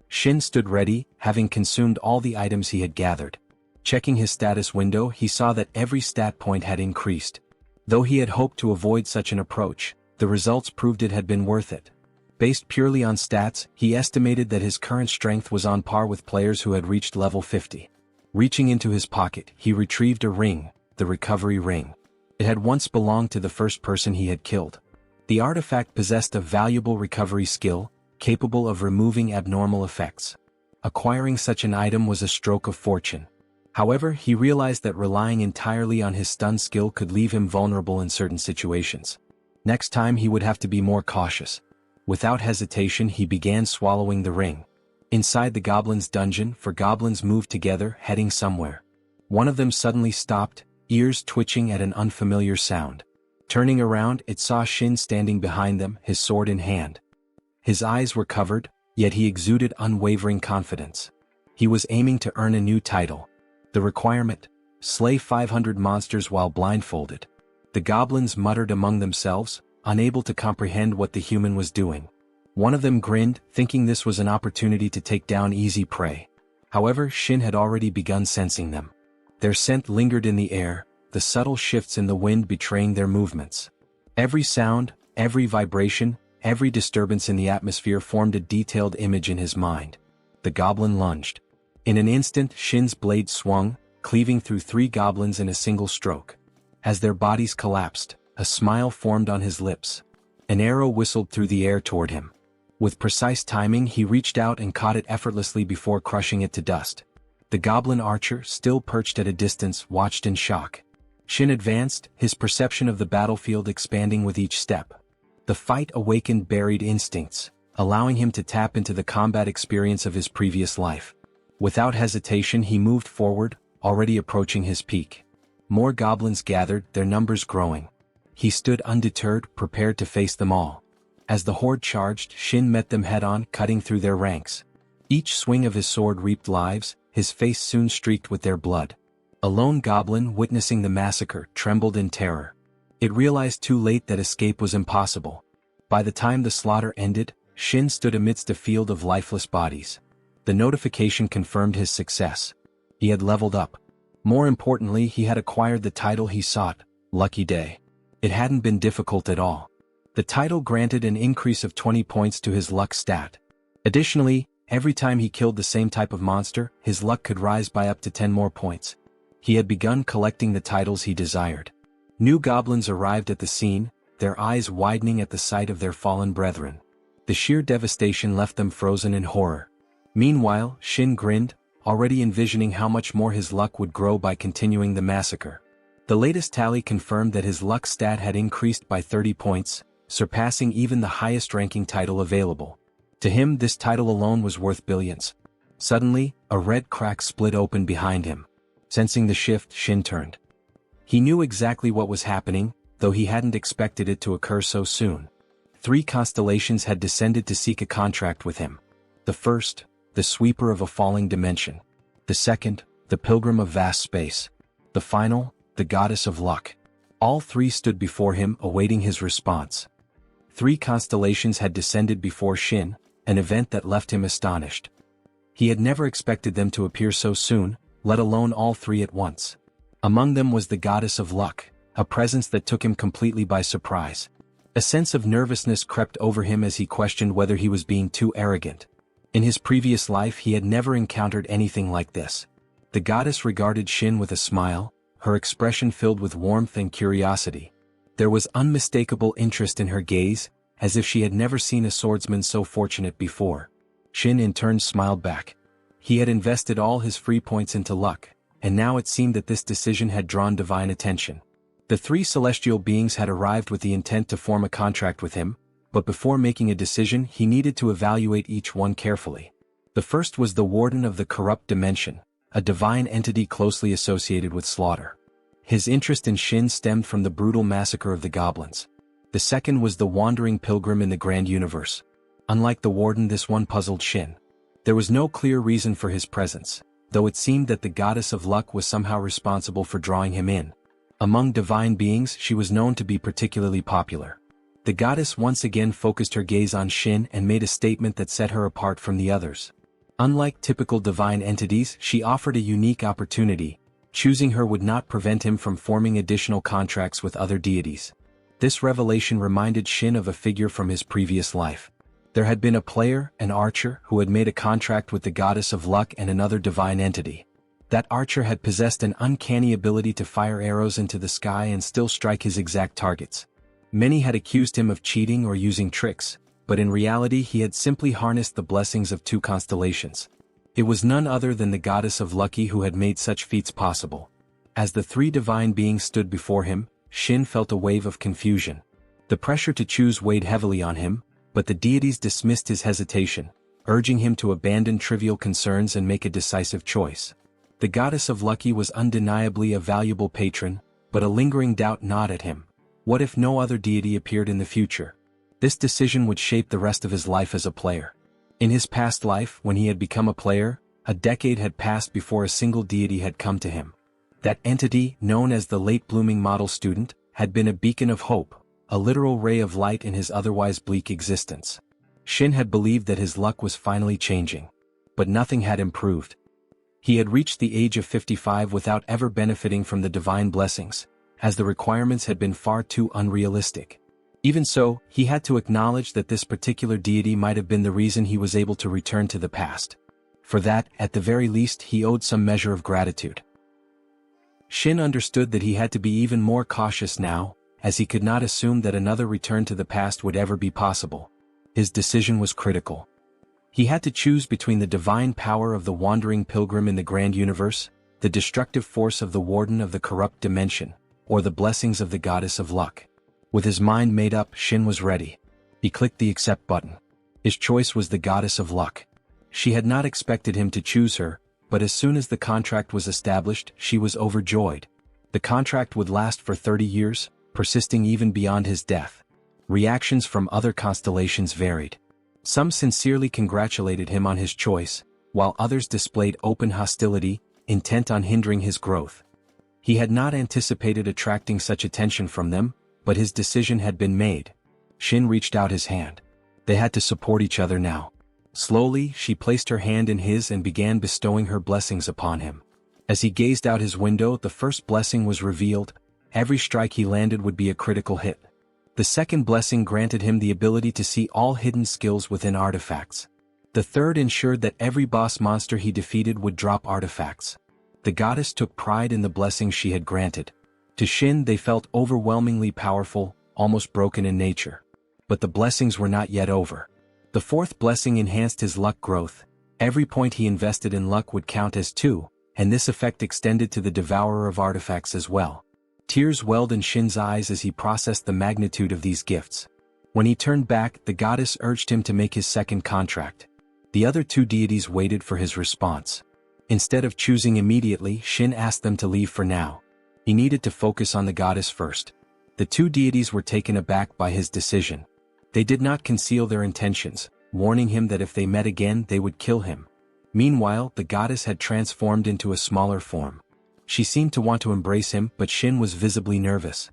Shin stood ready, having consumed all the items he had gathered. Checking his status window, he saw that every stat point had increased. Though he had hoped to avoid such an approach, the results proved it had been worth it. Based purely on stats, he estimated that his current strength was on par with players who had reached level 50. Reaching into his pocket, he retrieved a ring, the recovery ring. It had once belonged to the first person he had killed. The artifact possessed a valuable recovery skill, capable of removing abnormal effects. Acquiring such an item was a stroke of fortune. However, he realized that relying entirely on his stun skill could leave him vulnerable in certain situations. Next time he would have to be more cautious. Without hesitation, he began swallowing the ring. Inside the goblin's dungeon, 4 goblins moved together, heading somewhere. One of them suddenly stopped, ears twitching at an unfamiliar sound. Turning around, it saw Shin standing behind them, his sword in hand. His eyes were covered, yet he exuded unwavering confidence. He was aiming to earn a new title. The requirement: slay 500 monsters while blindfolded. The goblins muttered among themselves, unable to comprehend what the human was doing. One of them grinned, thinking this was an opportunity to take down easy prey. However, Shin had already begun sensing them. Their scent lingered in the air, the subtle shifts in the wind betraying their movements. Every sound, every vibration, every disturbance in the atmosphere formed a detailed image in his mind. The goblin lunged. In an instant, Shin's blade swung, cleaving through 3 goblins in a single stroke. As their bodies collapsed, a smile formed on his lips. An arrow whistled through the air toward him. With precise timing, he reached out and caught it effortlessly before crushing it to dust. The goblin archer, still perched at a distance, watched in shock. Shin advanced, his perception of the battlefield expanding with each step. The fight awakened buried instincts, allowing him to tap into the combat experience of his previous life. Without hesitation, he moved forward, already approaching his peak. More goblins gathered, their numbers growing. He stood undeterred, prepared to face them all. As the horde charged, Shin met them head-on, cutting through their ranks. Each swing of his sword reaped lives, his face soon streaked with their blood. A lone goblin, witnessing the massacre, trembled in terror. It realized too late that escape was impossible. By the time the slaughter ended, Shin stood amidst a field of lifeless bodies. The notification confirmed his success. He had leveled up. More importantly, he had acquired the title he sought, Lucky Day. It hadn't been difficult at all. The title granted an increase of 20 points to his luck stat. Additionally, every time he killed the same type of monster, his luck could rise by up to 10 more points. He had begun collecting the titles he desired. New goblins arrived at the scene, their eyes widening at the sight of their fallen brethren. The sheer devastation left them frozen in horror. Meanwhile, Shin grinned, already envisioning how much more his luck would grow by continuing the massacre. The latest tally confirmed that his luck stat had increased by 30 points, surpassing even the highest-ranking title available. To him, this title alone was worth billions. Suddenly, a red crack split open behind him. Sensing the shift, Shin turned. He knew exactly what was happening, though he hadn't expected it to occur so soon. 3 constellations had descended to seek a contract with him. The first, the sweeper of a falling dimension. The second, the pilgrim of vast space. The final, the goddess of luck. All 3 stood before him, awaiting his response. 3 constellations had descended before Shin, an event that left him astonished. He had never expected them to appear so soon, let alone all 3 at once. Among them was the goddess of luck, a presence that took him completely by surprise. A sense of nervousness crept over him as he questioned whether he was being too arrogant. In his previous life, he had never encountered anything like this. The goddess regarded Shin with a smile, her expression filled with warmth and curiosity. There was unmistakable interest in her gaze, as if she had never seen a swordsman so fortunate before. Shin in turn smiled back. He had invested all his free points into luck, and now it seemed that this decision had drawn divine attention. The 3 celestial beings had arrived with the intent to form a contract with him, but before making a decision, he needed to evaluate each one carefully. The first was the Warden of the Corrupt Dimension, a divine entity closely associated with slaughter. His interest in Shin stemmed from the brutal massacre of the goblins. The second was the Wandering Pilgrim in the Grand Universe. Unlike the Warden, this one puzzled Shin. There was no clear reason for his presence, though it seemed that the Goddess of Luck was somehow responsible for drawing him in. Among divine beings, she was known to be particularly popular. The goddess once again focused her gaze on Shin and made a statement that set her apart from the others. Unlike typical divine entities, she offered a unique opportunity. Choosing her would not prevent him from forming additional contracts with other deities. This revelation reminded Shin of a figure from his previous life. There had been a player, an archer, who had made a contract with the goddess of luck and another divine entity. That archer had possessed an uncanny ability to fire arrows into the sky and still strike his exact targets. Many had accused him of cheating or using tricks, but in reality he had simply harnessed the blessings of two constellations. It was none other than the goddess of Lucky who had made such feats possible. As the three divine beings stood before him, Shin felt a wave of confusion. The pressure to choose weighed heavily on him, but the deities dismissed his hesitation, urging him to abandon trivial concerns and make a decisive choice. The goddess of Lucky was undeniably a valuable patron, but a lingering doubt gnawed at him. What if no other deity appeared in the future? This decision would shape the rest of his life as a player. In his past life, when he had become a player, a decade had passed before a single deity had come to him. That entity, known as the late-blooming model student, had been a beacon of hope, a literal ray of light in his otherwise bleak existence. Shin had believed that his luck was finally changing. But nothing had improved. He had reached the age of 55 without ever benefiting from the divine blessings, as the requirements had been far too unrealistic. Even so, he had to acknowledge that this particular deity might have been the reason he was able to return to the past. For that, at the very least, he owed some measure of gratitude. Shin understood that he had to be even more cautious now, as he could not assume that another return to the past would ever be possible. His decision was critical. He had to choose between the divine power of the wandering pilgrim in the grand universe, the destructive force of the warden of the corrupt dimension, or the blessings of the goddess of luck. With his mind made up, Shin was ready. He clicked the accept button. His choice was the goddess of luck. She had not expected him to choose her, but as soon as the contract was established, she was overjoyed. The contract would last for 30 years, persisting even beyond his death. Reactions from other constellations varied. Some sincerely congratulated him on his choice, while others displayed open hostility, intent on hindering his growth. He had not anticipated attracting such attention from them, but his decision had been made. Shin reached out his hand. They had to support each other now. Slowly, she placed her hand in his and began bestowing her blessings upon him. As he gazed out his window, the first blessing was revealed. Every strike he landed would be a critical hit. The second blessing granted him the ability to see all hidden skills within artifacts. The third ensured that every boss monster he defeated would drop artifacts. The goddess took pride in the blessings she had granted. To Shin, they felt overwhelmingly powerful, almost broken in nature. But the blessings were not yet over. The fourth blessing enhanced his luck growth. Every point he invested in luck would count as 2, and this effect extended to the devourer of artifacts as well. Tears welled in Shin's eyes as he processed the magnitude of these gifts. When he turned back, the goddess urged him to make his second contract. The other two deities waited for his response. Instead of choosing immediately, Shin asked them to leave for now. He needed to focus on the goddess first. The two deities were taken aback by his decision. They did not conceal their intentions, warning him that if they met again they would kill him. Meanwhile, the goddess had transformed into a smaller form. She seemed to want to embrace him, but Shin was visibly nervous.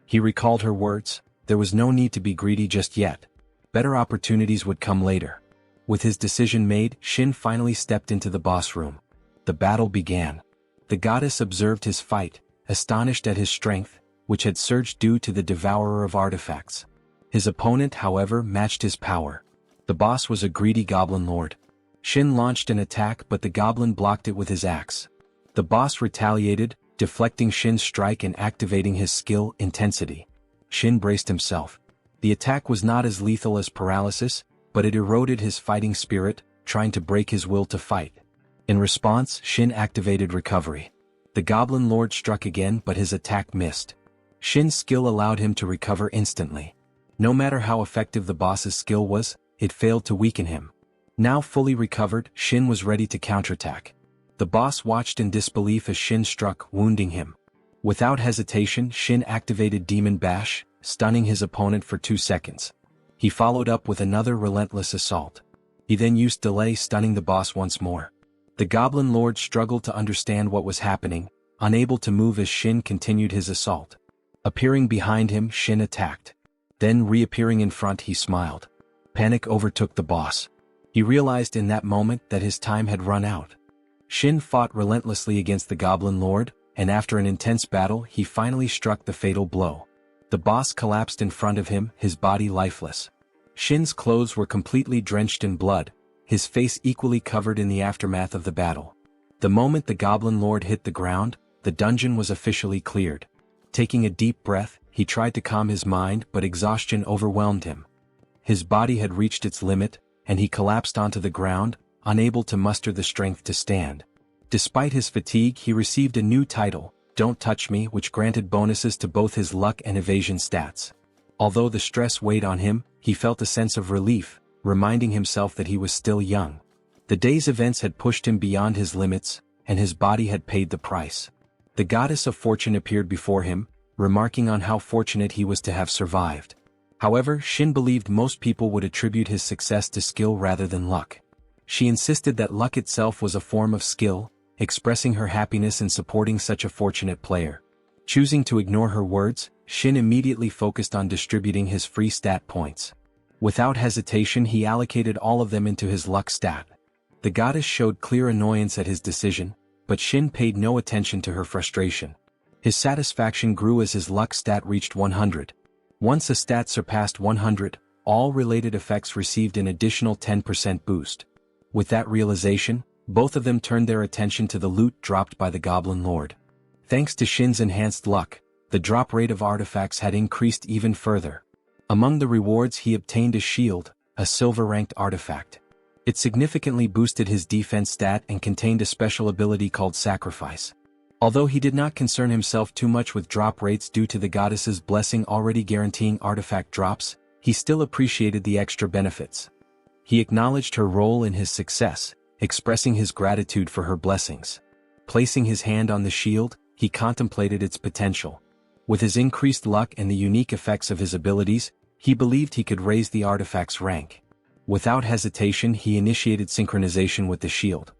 He recalled her words, there was no need to be greedy just yet. Better opportunities would come later. With his decision made, Shin finally stepped into the boss room. The battle began. The goddess observed his fight, astonished at his strength, which had surged due to the devourer of artifacts. His opponent, however, matched his power. The boss was a greedy goblin lord. Shin launched an attack, but the goblin blocked it with his axe. The boss retaliated, deflecting Shin's strike and activating his skill, Intensity. Shin braced himself. The attack was not as lethal as paralysis, but it eroded his fighting spirit, trying to break his will to fight. In response, Shin activated Recovery. The goblin lord struck again, but his attack missed. Shin's skill allowed him to recover instantly. No matter how effective the boss's skill was, it failed to weaken him. Now fully recovered, Shin was ready to counterattack. The boss watched in disbelief as Shin struck, wounding him. Without hesitation, Shin activated Demon Bash, stunning his opponent for 2 seconds. He followed up with another relentless assault. He then used Delay, stunning the boss once more. The Goblin Lord struggled to understand what was happening, unable to move as Shin continued his assault. Appearing behind him, Shin attacked. Then reappearing in front he smiled. Panic overtook the boss. He realized in that moment that his time had run out. Shin fought relentlessly against the Goblin Lord, and after an intense battle he finally struck the fatal blow. The boss collapsed in front of him, his body lifeless. Shin's clothes were completely drenched in blood, his face equally covered in the aftermath of the battle. The moment the Goblin Lord hit the ground, the dungeon was officially cleared. Taking a deep breath, he tried to calm his mind, but exhaustion overwhelmed him. His body had reached its limit, and he collapsed onto the ground, unable to muster the strength to stand. Despite his fatigue, he received a new title, Don't Touch Me, which granted bonuses to both his luck and evasion stats. Although the stress weighed on him, he felt a sense of relief, reminding himself that he was still young. The day's events had pushed him beyond his limits, and his body had paid the price. The goddess of fortune appeared before him, remarking on how fortunate he was to have survived. However, Shin believed most people would attribute his success to skill rather than luck. She insisted that luck itself was a form of skill, expressing her happiness in supporting such a fortunate player. Choosing to ignore her words, Shin immediately focused on distributing his free stat points. Without hesitation he allocated all of them into his luck stat. The goddess showed clear annoyance at his decision, but Shin paid no attention to her frustration. His satisfaction grew as his luck stat reached 100. Once a stat surpassed 100, all related effects received an additional 10% boost. With that realization, both of them turned their attention to the loot dropped by the Goblin Lord. Thanks to Shin's enhanced luck, the drop rate of artifacts had increased even further. Among the rewards he obtained a shield, a silver-ranked artifact. It significantly boosted his defense stat and contained a special ability called Sacrifice. Although he did not concern himself too much with drop rates due to the goddess's blessing already guaranteeing artifact drops, he still appreciated the extra benefits. He acknowledged her role in his success, expressing his gratitude for her blessings. Placing his hand on the shield, he contemplated its potential. With his increased luck and the unique effects of his abilities, he believed he could raise the artifact's rank. Without hesitation he initiated synchronization with the shield.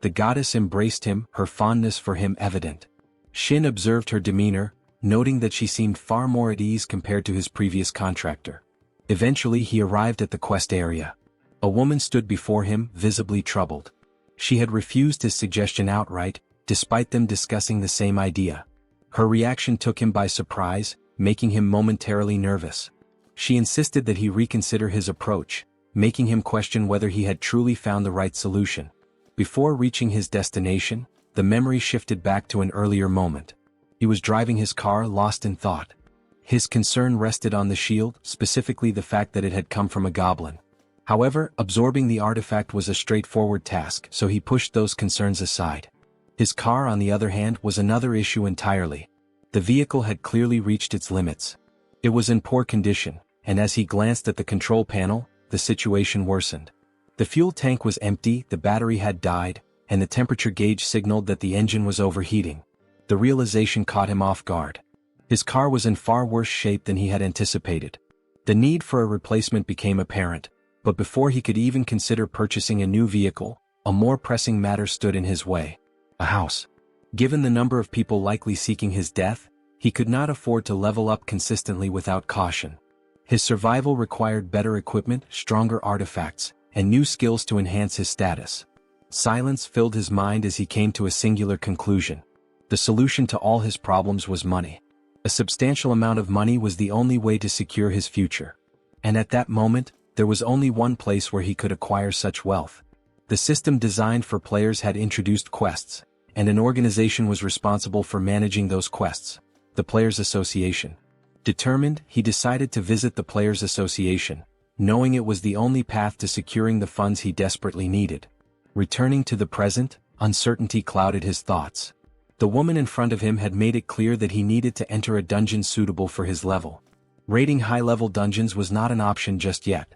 The goddess embraced him, her fondness for him evident. Shin observed her demeanor, noting that she seemed far more at ease compared to his previous contractor. Eventually he arrived at the quest area. A woman stood before him, visibly troubled. She had refused his suggestion outright, despite them discussing the same idea. Her reaction took him by surprise, making him momentarily nervous. She insisted that he reconsider his approach, making him question whether he had truly found the right solution. Before reaching his destination, the memory shifted back to an earlier moment. He was driving his car, lost in thought. His concern rested on the shield, specifically the fact that it had come from a goblin. However, absorbing the artifact was a straightforward task, so he pushed those concerns aside. His car, on the other hand, was another issue entirely. The vehicle had clearly reached its limits. It was in poor condition, and as he glanced at the control panel, the situation worsened. The fuel tank was empty, the battery had died, and the temperature gauge signaled that the engine was overheating. The realization caught him off guard. His car was in far worse shape than he had anticipated. The need for a replacement became apparent, but before he could even consider purchasing a new vehicle, a more pressing matter stood in his way. A house. Given the number of people likely seeking his death, he could not afford to level up consistently without caution. His survival required better equipment, stronger artifacts, and new skills to enhance his status. Silence filled his mind as he came to a singular conclusion. The solution to all his problems was money. A substantial amount of money was the only way to secure his future. And at that moment, there was only one place where he could acquire such wealth. The system designed for players had introduced quests, and an organization was responsible for managing those quests, the Players Association. Determined, he decided to visit the Players Association, knowing it was the only path to securing the funds he desperately needed. Returning to the present, uncertainty clouded his thoughts. The woman in front of him had made it clear that he needed to enter a dungeon suitable for his level. Raiding high-level dungeons was not an option just yet.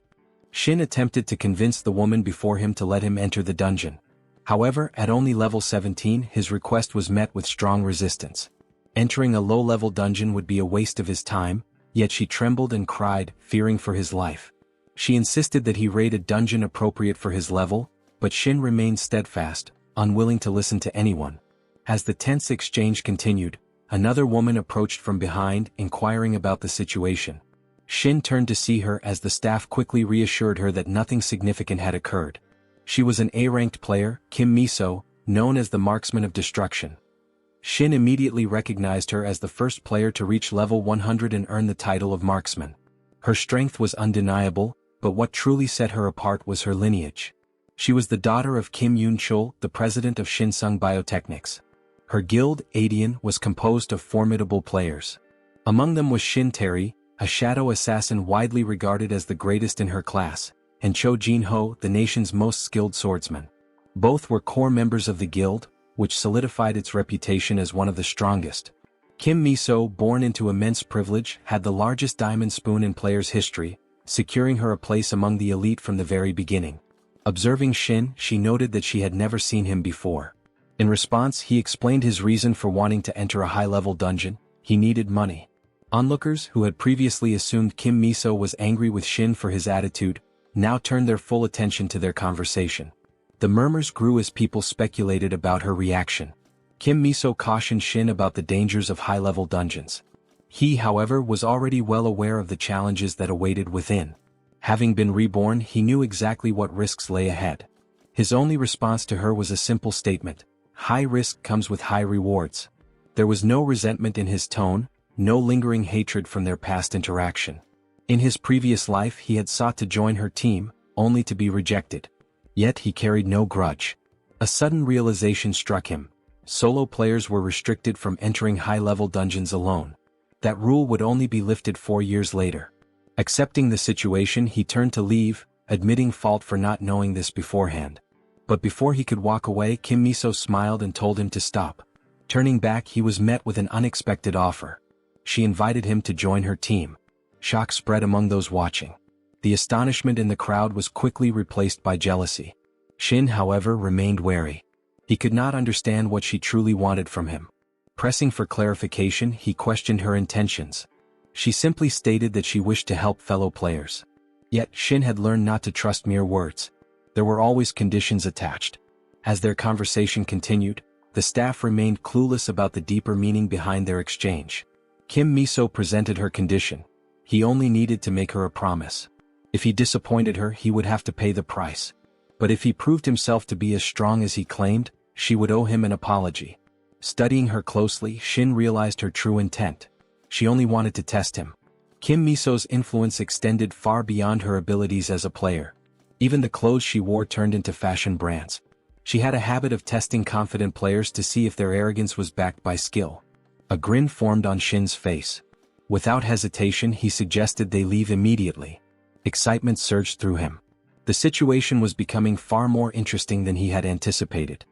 Shin attempted to convince the woman before him to let him enter the dungeon. However, at only level 17, his request was met with strong resistance. Entering a low-level dungeon would be a waste of his time, yet she trembled and cried, fearing for his life. She insisted that he raid a dungeon appropriate for his level, but Shin remained steadfast, unwilling to listen to anyone. As the tense exchange continued, another woman approached from behind, inquiring about the situation. Shin turned to see her as the staff quickly reassured her that nothing significant had occurred. She was an A-ranked player, Kim Miso, known as the Marksman of Destruction. Shin immediately recognized her as the first player to reach level 100 and earn the title of Marksman. Her strength was undeniable, but what truly set her apart was her lineage. She was the daughter of Kim Yoon-chul, the president of Shinsung Biotechnics. Her guild, Adian, was composed of formidable players. Among them was Shin Tae, a shadow assassin widely regarded as the greatest in her class, and Cho Jin-ho, the nation's most skilled swordsman. Both were core members of the guild, which solidified its reputation as one of the strongest. Kim Miso, born into immense privilege, had the largest diamond spoon in players' history, securing her a place among the elite from the very beginning. Observing Shin, she noted that she had never seen him before. In response, he explained his reason for wanting to enter a high-level dungeon: he needed money. Onlookers, who had previously assumed Kim Miso was angry with Shin for his attitude, now turned their full attention to their conversation. The murmurs grew as people speculated about her reaction. Kim Miso cautioned Shin about the dangers of high-level dungeons. He, however, was already well aware of the challenges that awaited within. Having been reborn, he knew exactly what risks lay ahead. His only response to her was a simple statement: high risk comes with high rewards. There was no resentment in his tone, no lingering hatred from their past interaction. In his previous life he had sought to join her team, only to be rejected. Yet he carried no grudge. A sudden realization struck him: solo players were restricted from entering high-level dungeons alone. That rule would only be lifted 4 years later. Accepting the situation, he turned to leave, admitting fault for not knowing this beforehand. But before he could walk away, Kim Miso smiled and told him to stop. Turning back, he was met with an unexpected offer. She invited him to join her team. Shock spread among those watching. The astonishment in the crowd was quickly replaced by jealousy. Shin, however, remained wary. He could not understand what she truly wanted from him. Pressing for clarification, he questioned her intentions. She simply stated that she wished to help fellow players. Yet, Shin had learned not to trust mere words. There were always conditions attached. As their conversation continued, the staff remained clueless about the deeper meaning behind their exchange. Kim Miso presented her condition. He only needed to make her a promise. If he disappointed her, he would have to pay the price. But if he proved himself to be as strong as he claimed, she would owe him an apology. Studying her closely, Shin realized her true intent. She only wanted to test him. Kim Miso's influence extended far beyond her abilities as a player. Even the clothes she wore turned into fashion brands. She had a habit of testing confident players to see if their arrogance was backed by skill. A grin formed on Shin's face. Without hesitation, he suggested they leave immediately. Excitement surged through him. The situation was becoming far more interesting than he had anticipated.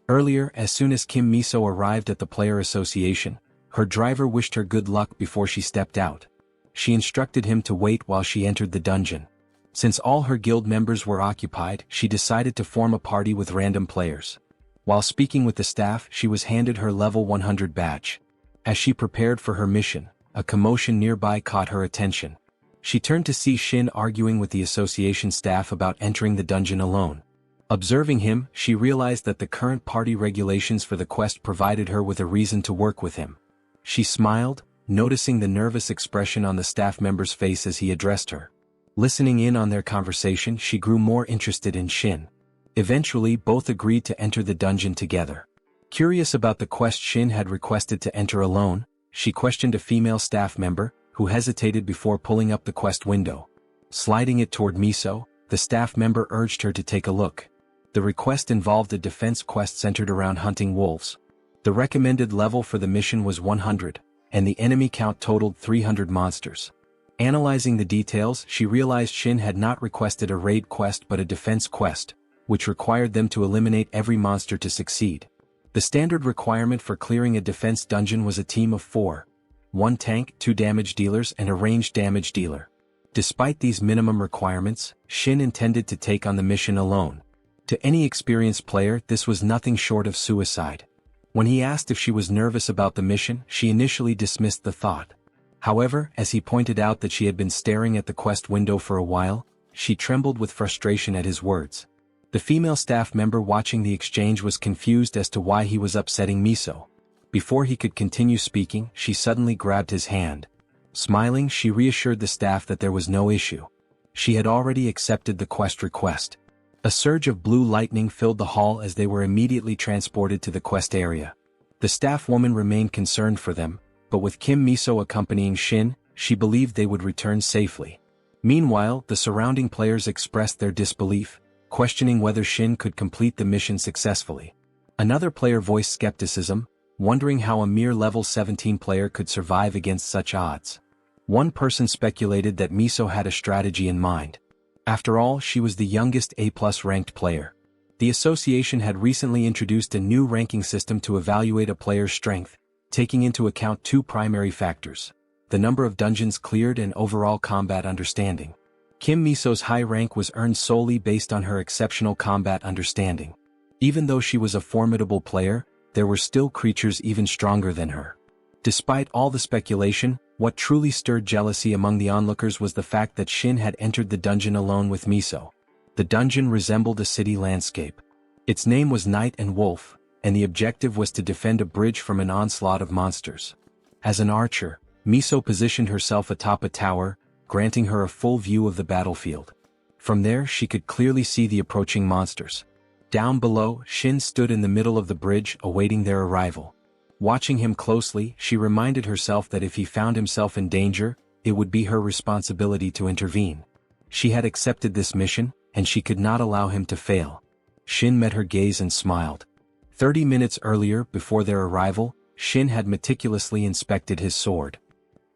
Earlier, as soon as Kim Miso arrived at the player association, her driver wished her good luck before she stepped out. She instructed him to wait while she entered the dungeon. Since all her guild members were occupied, she decided to form a party with random players. While speaking with the staff, she was handed her level 100 badge. As she prepared for her mission, a commotion nearby caught her attention. She turned to see Shin arguing with the association staff about entering the dungeon alone. Observing him, she realized that the current party regulations for the quest provided her with a reason to work with him. She smiled, noticing the nervous expression on the staff member's face as he addressed her. Listening in on their conversation, she grew more interested in Shin. Eventually, both agreed to enter the dungeon together. Curious about the quest Shin had requested to enter alone, she questioned a female staff member, who hesitated before pulling up the quest window. Sliding it toward Miso, the staff member urged her to take a look. The request involved a defense quest centered around hunting wolves. The recommended level for the mission was 100, and the enemy count totaled 300 monsters. Analyzing the details, she realized Shin had not requested a raid quest but a defense quest, which required them to eliminate every monster to succeed. The standard requirement for clearing a defense dungeon was a team of 4. 1 tank, 2 damage dealers and a ranged damage dealer. Despite these minimum requirements, Shin intended to take on the mission alone. To any experienced player, this was nothing short of suicide. When he asked if she was nervous about the mission, she initially dismissed the thought. However, as he pointed out that she had been staring at the quest window for a while, she trembled with frustration at his words. The female staff member watching the exchange was confused as to why he was upsetting Miso. Before he could continue speaking, she suddenly grabbed his hand. Smiling, she reassured the staff that there was no issue. She had already accepted the quest request. A surge of blue lightning filled the hall as they were immediately transported to the quest area. The staff woman remained concerned for them, but with Kim Miso accompanying Shin, she believed they would return safely. Meanwhile, the surrounding players expressed their disbelief, questioning whether Shin could complete the mission successfully. Another player voiced skepticism, wondering how a mere level 17 player could survive against such odds. One person speculated that Miso had a strategy in mind. After all, she was the youngest A+ ranked player. The association had recently introduced a new ranking system to evaluate a player's strength, taking into account two primary factors: the number of dungeons cleared and overall combat understanding. Kim Miso's high rank was earned solely based on her exceptional combat understanding. Even though she was a formidable player, there were still creatures even stronger than her. Despite all the speculation, what truly stirred jealousy among the onlookers was the fact that Shin had entered the dungeon alone with Miso. The dungeon resembled a city landscape. Its name was Night and Wolf, and the objective was to defend a bridge from an onslaught of monsters. As an archer, Miso positioned herself atop a tower, granting her a full view of the battlefield. From there she could clearly see the approaching monsters. Down below, Shin stood in the middle of the bridge awaiting their arrival. Watching him closely, she reminded herself that if he found himself in danger, it would be her responsibility to intervene. She had accepted this mission, and she could not allow him to fail. Shin met her gaze and smiled. 30 minutes earlier, before their arrival, Shin had meticulously inspected his sword.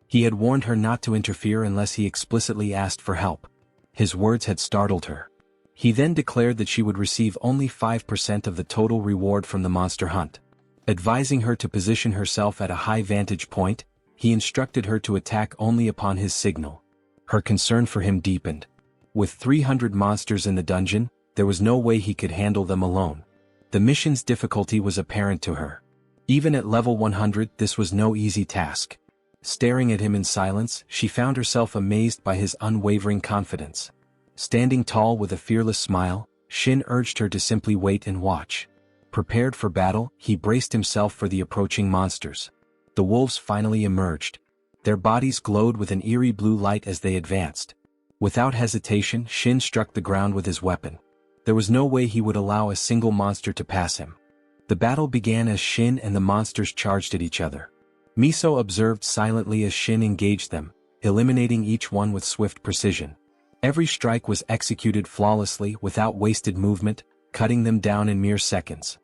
He had warned her not to interfere unless he explicitly asked for help. His words had startled her. He then declared that she would receive only 5% of the total reward from the monster hunt. Advising her to position herself at a high vantage point, he instructed her to attack only upon his signal. Her concern for him deepened. With 300 monsters in the dungeon, there was no way he could handle them alone. The mission's difficulty was apparent to her. Even at level 100, this was no easy task. Staring at him in silence, she found herself amazed by his unwavering confidence. Standing tall with a fearless smile, Shin urged her to simply wait and watch. Prepared for battle, he braced himself for the approaching monsters. The wolves finally emerged. Their bodies glowed with an eerie blue light as they advanced. Without hesitation, Shin struck the ground with his weapon. There was no way he would allow a single monster to pass him. The battle began as Shin and the monsters charged at each other. Miso observed silently as Shin engaged them, eliminating each one with swift precision. Every strike was executed flawlessly without wasted movement, cutting them down in mere seconds.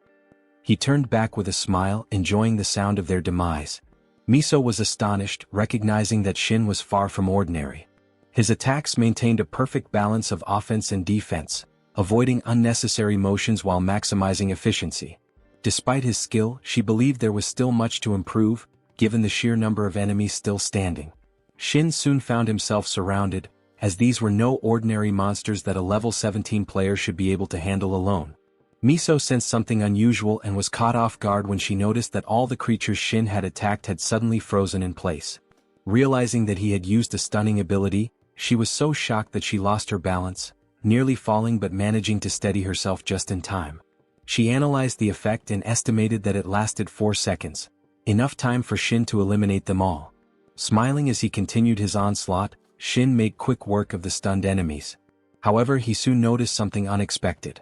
He turned back with a smile, enjoying the sound of their demise. Miso was astonished, recognizing that Shin was far from ordinary. His attacks maintained a perfect balance of offense and defense, avoiding unnecessary motions while maximizing efficiency. Despite his skill, she believed there was still much to improve, given the sheer number of enemies still standing. Shin soon found himself surrounded, as these were no ordinary monsters that a level 17 player should be able to handle alone. Miso sensed something unusual and was caught off guard when she noticed that all the creatures Shin had attacked had suddenly frozen in place. Realizing that he had used a stunning ability, she was so shocked that she lost her balance, nearly falling but managing to steady herself just in time. She analyzed the effect and estimated that it lasted 4 seconds, enough time for Shin to eliminate them all. Smiling as he continued his onslaught, Shin made quick work of the stunned enemies. However, he soon noticed something unexpected.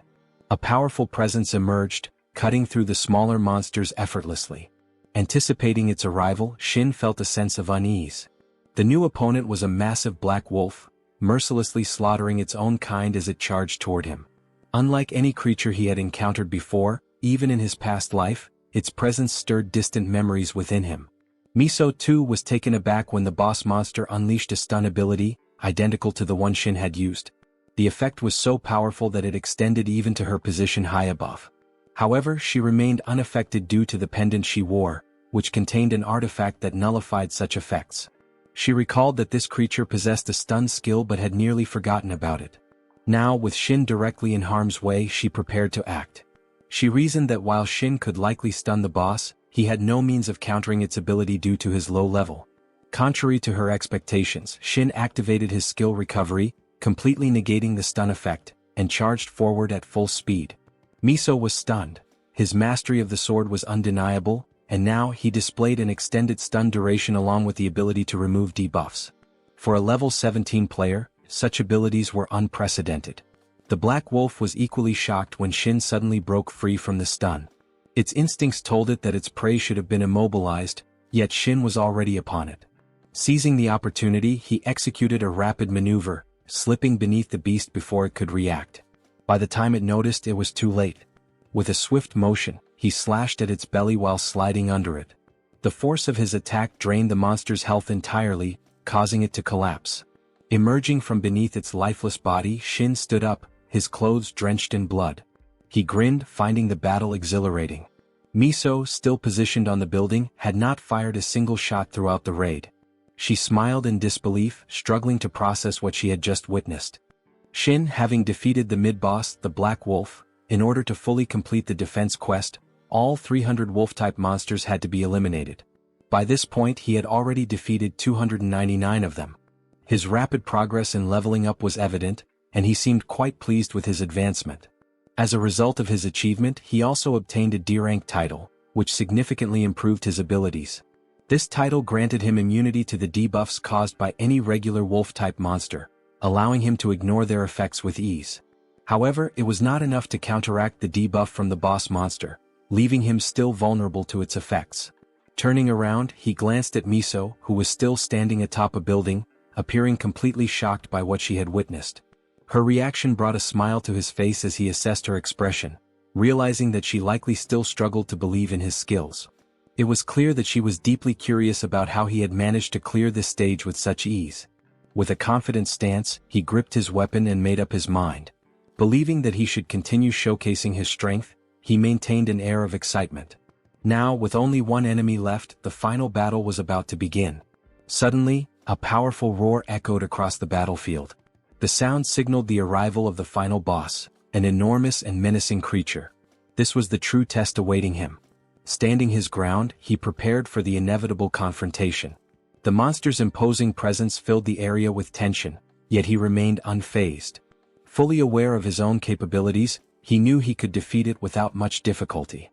A powerful presence emerged, cutting through the smaller monsters effortlessly. Anticipating its arrival, Shin felt a sense of unease. The new opponent was a massive black wolf, mercilessly slaughtering its own kind as it charged toward him. Unlike any creature he had encountered before, even in his past life, its presence stirred distant memories within him. Miso too was taken aback when the boss monster unleashed a stun ability, identical to the one Shin had used. The effect was so powerful that it extended even to her position high above. However, she remained unaffected due to the pendant she wore, which contained an artifact that nullified such effects. She recalled that this creature possessed a stun skill but had nearly forgotten about it. Now, with Shin directly in harm's way, she prepared to act. She reasoned that while Shin could likely stun the boss, he had no means of countering its ability due to his low level. Contrary to her expectations, Shin activated his skill recovery, completely negating the stun effect, and charged forward at full speed. Miso was stunned. His mastery of the sword was undeniable, and now he displayed an extended stun duration along with the ability to remove debuffs. For a level 17 player, such abilities were unprecedented. The Black Wolf was equally shocked when Shin suddenly broke free from the stun. Its instincts told it that its prey should have been immobilized, yet Shin was already upon it. Seizing the opportunity, he executed a rapid maneuver, slipping beneath the beast before it could react. By the time it noticed, it was too late. With a swift motion, he slashed at its belly while sliding under it. The force of his attack drained the monster's health entirely, causing it to collapse. Emerging from beneath its lifeless body, Shin stood up, his clothes drenched in blood. He grinned, finding the battle exhilarating. Miso, still positioned on the building, had not fired a single shot throughout the raid. She smiled in disbelief, struggling to process what she had just witnessed. Shin, having defeated the mid-boss, the Black Wolf, in order to fully complete the defense quest, all 300 wolf-type monsters had to be eliminated. By this point he had already defeated 299 of them. His rapid progress in leveling up was evident, and he seemed quite pleased with his advancement. As a result of his achievement, he also obtained a D-rank title, which significantly improved his abilities. This title granted him immunity to the debuffs caused by any regular wolf-type monster, allowing him to ignore their effects with ease. However, it was not enough to counteract the debuff from the boss monster, leaving him still vulnerable to its effects. Turning around, he glanced at Miso, who was still standing atop a building, appearing completely shocked by what she had witnessed. Her reaction brought a smile to his face as he assessed her expression, realizing that she likely still struggled to believe in his skills. It was clear that she was deeply curious about how he had managed to clear this stage with such ease. With a confident stance, he gripped his weapon and made up his mind. Believing that he should continue showcasing his strength, he maintained an air of excitement. Now, with only one enemy left, the final battle was about to begin. Suddenly, a powerful roar echoed across the battlefield. The sound signaled the arrival of the final boss, an enormous and menacing creature. This was the true test awaiting him. Standing his ground, he prepared for the inevitable confrontation. The monster's imposing presence filled the area with tension, yet he remained unfazed. Fully aware of his own capabilities, he knew he could defeat it without much difficulty.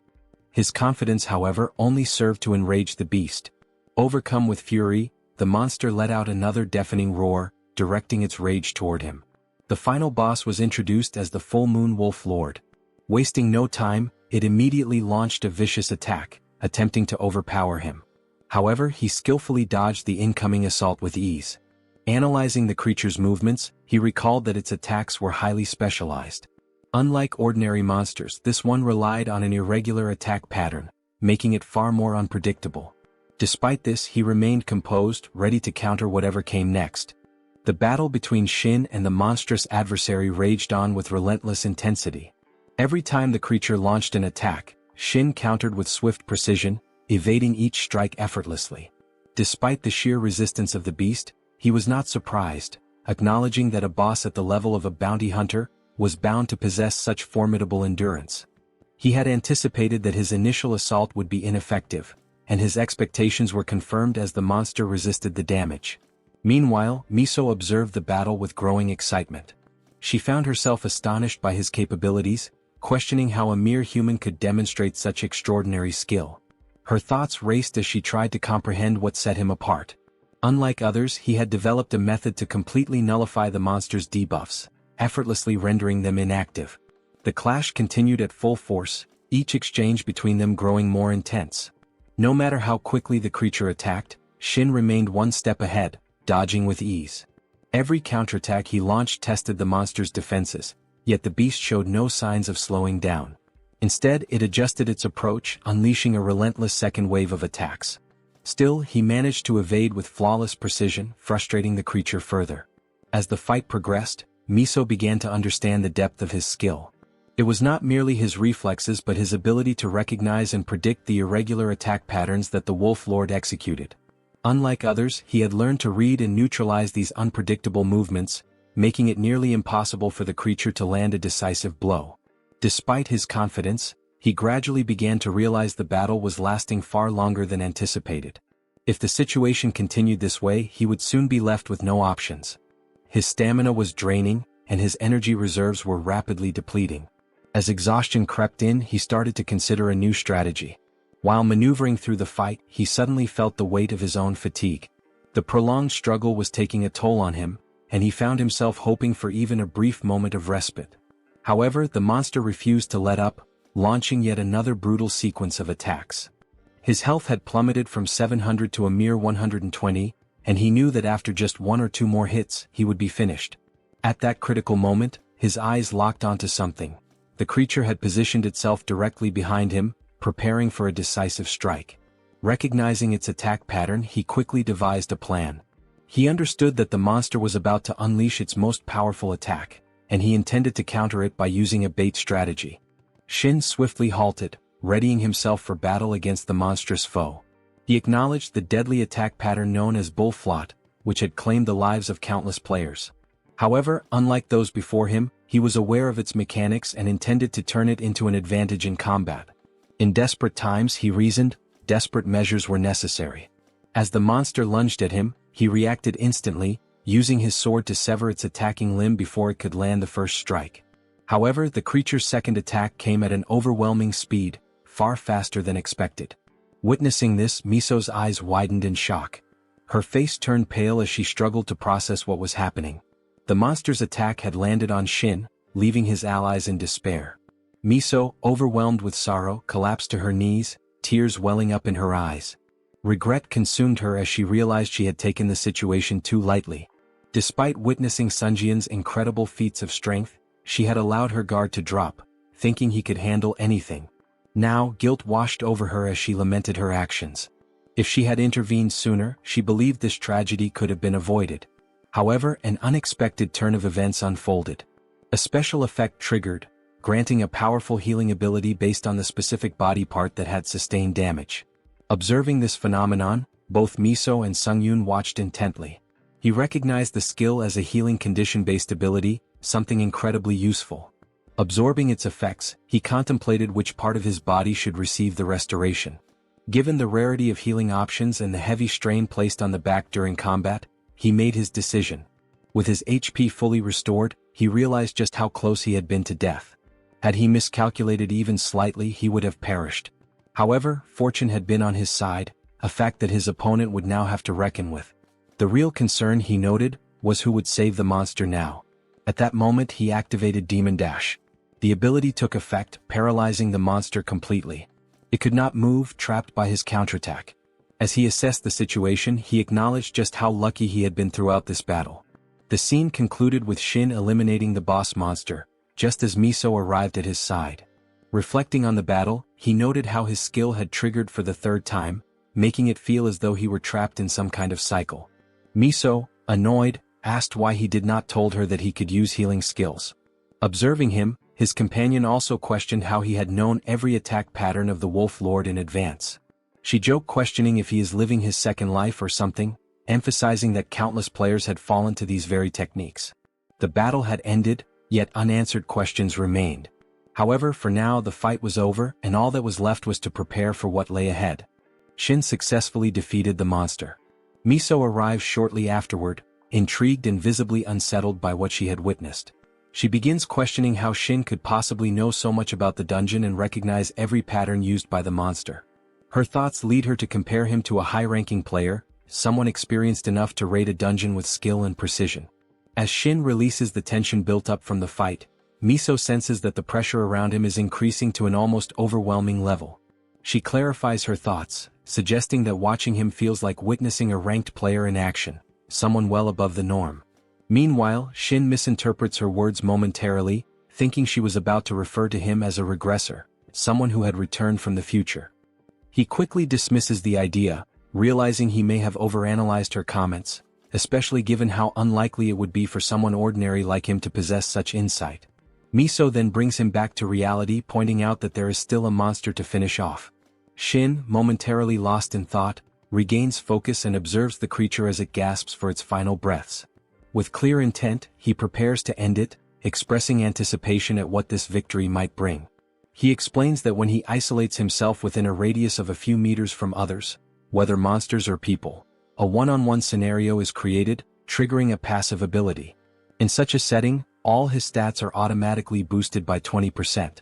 His confidence, however, only served to enrage the beast. Overcome with fury, the monster let out another deafening roar, directing its rage toward him. The final boss was introduced as the Full Moon Wolf Lord. Wasting no time, it immediately launched a vicious attack, attempting to overpower him. However, he skillfully dodged the incoming assault with ease. Analyzing the creature's movements, he recalled that its attacks were highly specialized. Unlike ordinary monsters, this one relied on an irregular attack pattern, making it far more unpredictable. Despite this, he remained composed, ready to counter whatever came next. The battle between Shin and the monstrous adversary raged on with relentless intensity. Every time the creature launched an attack, Shin countered with swift precision, evading each strike effortlessly. Despite the sheer resistance of the beast, he was not surprised, acknowledging that a boss at the level of a bounty hunter was bound to possess such formidable endurance. He had anticipated that his initial assault would be ineffective, and his expectations were confirmed as the monster resisted the damage. Meanwhile, Miso observed the battle with growing excitement. She found herself astonished by his capabilities, questioning how a mere human could demonstrate such extraordinary skill. Her thoughts raced as she tried to comprehend what set him apart. Unlike others, he had developed a method to completely nullify the monster's debuffs, effortlessly rendering them inactive. The clash continued at full force, each exchange between them growing more intense. No matter how quickly the creature attacked, Shin remained one step ahead, dodging with ease. Every counterattack he launched tested the monster's defenses, yet the beast showed no signs of slowing down. Instead, it adjusted its approach, unleashing a relentless second wave of attacks. Still, he managed to evade with flawless precision, frustrating the creature further. As the fight progressed, Miso began to understand the depth of his skill. It was not merely his reflexes but his ability to recognize and predict the irregular attack patterns that the Wolf Lord executed. Unlike others, he had learned to read and neutralize these unpredictable movements, making it nearly impossible for the creature to land a decisive blow. Despite his confidence, he gradually began to realize the battle was lasting far longer than anticipated. If the situation continued this way, he would soon be left with no options. His stamina was draining, and his energy reserves were rapidly depleting. As exhaustion crept in, he started to consider a new strategy. While maneuvering through the fight, he suddenly felt the weight of his own fatigue. The prolonged struggle was taking a toll on him, and he found himself hoping for even a brief moment of respite. However, the monster refused to let up, launching yet another brutal sequence of attacks. His health had plummeted from 700 to a mere 120, and he knew that after just one or two more hits, he would be finished. At that critical moment, his eyes locked onto something. The creature had positioned itself directly behind him, preparing for a decisive strike. Recognizing its attack pattern, he quickly devised a plan. He understood that the monster was about to unleash its most powerful attack, and he intended to counter it by using a bait strategy. Shin swiftly halted, readying himself for battle against the monstrous foe. He acknowledged the deadly attack pattern known as bullflot, which had claimed the lives of countless players. However, unlike those before him, he was aware of its mechanics and intended to turn it into an advantage in combat. In desperate times, he reasoned, desperate measures were necessary. As the monster lunged at him, he reacted instantly, using his sword to sever its attacking limb before it could land the first strike. However, the creature's second attack came at an overwhelming speed, far faster than expected. Witnessing this, Miso's eyes widened in shock. Her face turned pale as she struggled to process what was happening. The monster's attack had landed on Shin, leaving his allies in despair. Miso, overwhelmed with sorrow, collapsed to her knees, tears welling up in her eyes. Regret consumed her as she realized she had taken the situation too lightly. Despite witnessing Sunjian's incredible feats of strength, she had allowed her guard to drop, thinking he could handle anything. Now, guilt washed over her as she lamented her actions. If she had intervened sooner, she believed this tragedy could have been avoided. However, an unexpected turn of events unfolded. A special effect triggered, granting a powerful healing ability based on the specific body part that had sustained damage. Observing this phenomenon, both Miso and Sungyun watched intently. He recognized the skill as a healing condition-based ability, something incredibly useful. Absorbing its effects, he contemplated which part of his body should receive the restoration. Given the rarity of healing options and the heavy strain placed on the back during combat, he made his decision. With his HP fully restored, he realized just how close he had been to death. Had he miscalculated even slightly, he would have perished. However, fortune had been on his side, a fact that his opponent would now have to reckon with. The real concern, he noted, was who would save the monster now. At that moment he activated Demon Dash. The ability took effect, paralyzing the monster completely. It could not move, trapped by his counterattack. As he assessed the situation, he acknowledged just how lucky he had been throughout this battle. The scene concluded with Shin eliminating the boss monster, just as Miso arrived at his side. Reflecting on the battle, he noted how his skill had triggered for the third time, making it feel as though he were trapped in some kind of cycle. Miso, annoyed, asked why he did not told her that he could use healing skills. Observing him, his companion also questioned how he had known every attack pattern of the Wolf Lord in advance. She joked, questioning if he is living his second life or something, emphasizing that countless players had fallen to these very techniques. The battle had ended, yet unanswered questions remained. However, for now the fight was over, and all that was left was to prepare for what lay ahead. Shin successfully defeated the monster. Miso arrived shortly afterward, intrigued and visibly unsettled by what she had witnessed. She begins questioning how Shin could possibly know so much about the dungeon and recognize every pattern used by the monster. Her thoughts lead her to compare him to a high-ranking player, someone experienced enough to raid a dungeon with skill and precision. As Shin releases the tension built up from the fight, Miso senses that the pressure around him is increasing to an almost overwhelming level. She clarifies her thoughts, suggesting that watching him feels like witnessing a ranked player in action, someone well above the norm. Meanwhile, Shin misinterprets her words momentarily, thinking she was about to refer to him as a regressor, someone who had returned from the future. He quickly dismisses the idea, realizing he may have overanalyzed her comments, especially given how unlikely it would be for someone ordinary like him to possess such insight. Miso then brings him back to reality, pointing out that there is still a monster to finish off. Shin, momentarily lost in thought, regains focus and observes the creature as it gasps for its final breaths. With clear intent, he prepares to end it, expressing anticipation at what this victory might bring. He explains that when he isolates himself within a radius of a few meters from others, whether monsters or people, a one-on-one scenario is created, triggering a passive ability. In such a setting, all his stats are automatically boosted by 20%.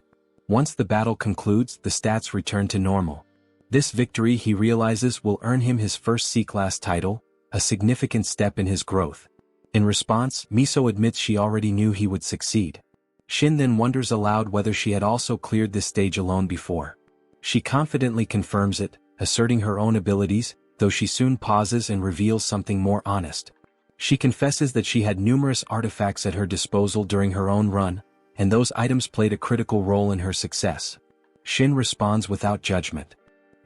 Once the battle concludes, the stats return to normal. This victory, he realizes, will earn him his first C-class title, a significant step in his growth. In response, Miso admits she already knew he would succeed. Shin then wonders aloud whether she had also cleared this stage alone before. She confidently confirms it, asserting her own abilities, though she soon pauses and reveals something more honest. She confesses that she had numerous artifacts at her disposal during her own run, and those items played a critical role in her success. Shin responds without judgment.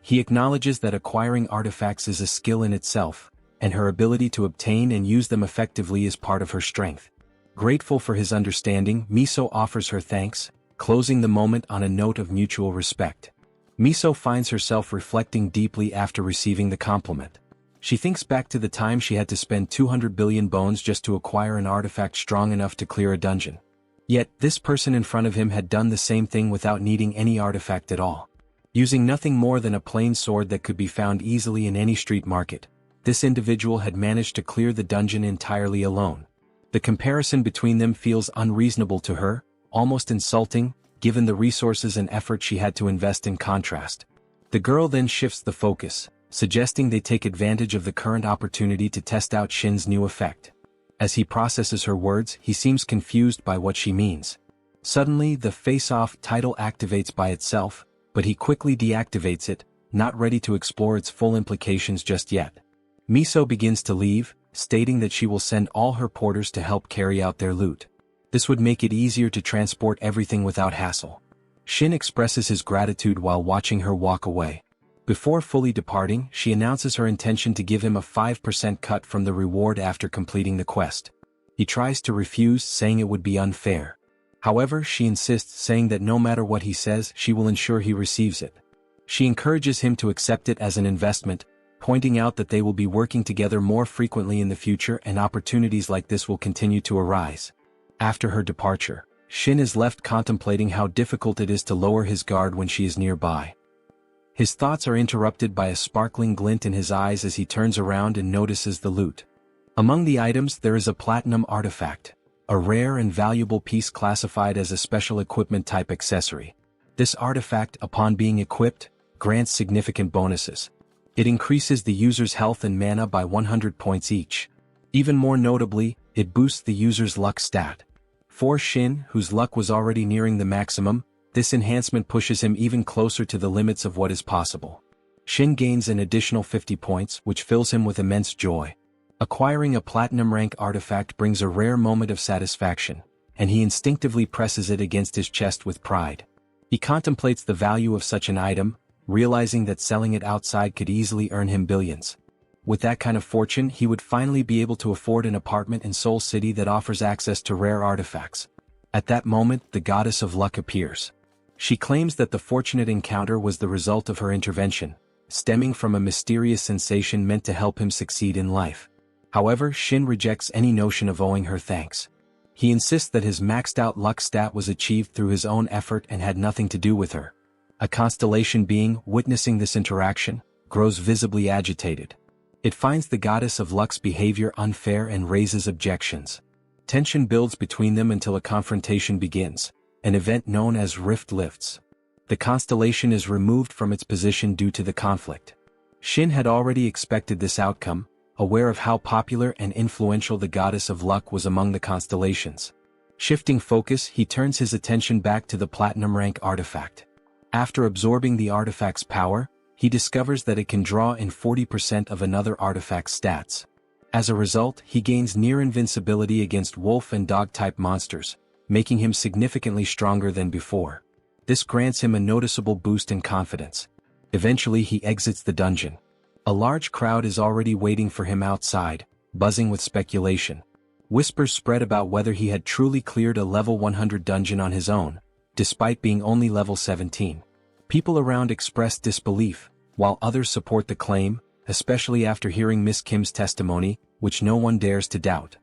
He acknowledges that acquiring artifacts is a skill in itself, and her ability to obtain and use them effectively is part of her strength. Grateful for his understanding, Miso offers her thanks, closing the moment on a note of mutual respect. Miso finds herself reflecting deeply after receiving the compliment. She thinks back to the time she had to spend 200 billion bones just to acquire an artifact strong enough to clear a dungeon. Yet, this person in front of him had done the same thing without needing any artifact at all. Using nothing more than a plain sword that could be found easily in any street market, this individual had managed to clear the dungeon entirely alone. The comparison between them feels unreasonable to her, almost insulting, given the resources and effort she had to invest in contrast. The girl then shifts the focus, suggesting they take advantage of the current opportunity to test out Shin's new effect. As he processes her words, he seems confused by what she means. Suddenly, the face-off title activates by itself, but he quickly deactivates it, not ready to explore its full implications just yet. Miso begins to leave, stating that she will send all her porters to help carry out their loot. This would make it easier to transport everything without hassle. Shin expresses his gratitude while watching her walk away. Before fully departing, she announces her intention to give him a 5% cut from the reward after completing the quest. He tries to refuse, saying it would be unfair. However, she insists, saying that no matter what he says, she will ensure he receives it. She encourages him to accept it as an investment, pointing out that they will be working together more frequently in the future and opportunities like this will continue to arise. After her departure, Shin is left contemplating how difficult it is to lower his guard when she is nearby. His thoughts are interrupted by a sparkling glint in his eyes as he turns around and notices the loot. Among the items there is a platinum artifact, a rare and valuable piece classified as a special equipment type accessory. This artifact, upon being equipped, grants significant bonuses. It increases the user's health and mana by 100 points each. Even more notably, it boosts the user's luck stat. For Shin, whose luck was already nearing the maximum, this enhancement pushes him even closer to the limits of what is possible. Shin gains an additional 50 points, which fills him with immense joy. Acquiring a platinum rank artifact brings a rare moment of satisfaction, and he instinctively presses it against his chest with pride. He contemplates the value of such an item, realizing that selling it outside could easily earn him billions. With that kind of fortune, he would finally be able to afford an apartment in Seoul City that offers access to rare artifacts. At that moment, the goddess of luck appears. She claims that the fortunate encounter was the result of her intervention, stemming from a mysterious sensation meant to help him succeed in life. However, Shin rejects any notion of owing her thanks. He insists that his maxed-out luck stat was achieved through his own effort and had nothing to do with her. A constellation being, witnessing this interaction, grows visibly agitated. It finds the goddess of luck's behavior unfair and raises objections. Tension builds between them until a confrontation begins, an event known as rift lifts. The constellation is removed from its position due to the conflict. Shin had already expected this outcome, aware of how popular and influential the goddess of luck was among the constellations. Shifting focus, he turns his attention back to the platinum rank artifact. After absorbing the artifact's power, he discovers that it can draw in 40% of another artifact's stats. As a result, he gains near invincibility against wolf and dog-type monsters, making him significantly stronger than before. This grants him a noticeable boost in confidence. Eventually he exits the dungeon. A large crowd is already waiting for him outside, buzzing with speculation. Whispers spread about whether he had truly cleared a level 100 dungeon on his own, despite being only level 17. People around express disbelief, while others support the claim, especially after hearing Miss Kim's testimony, which no one dares to doubt.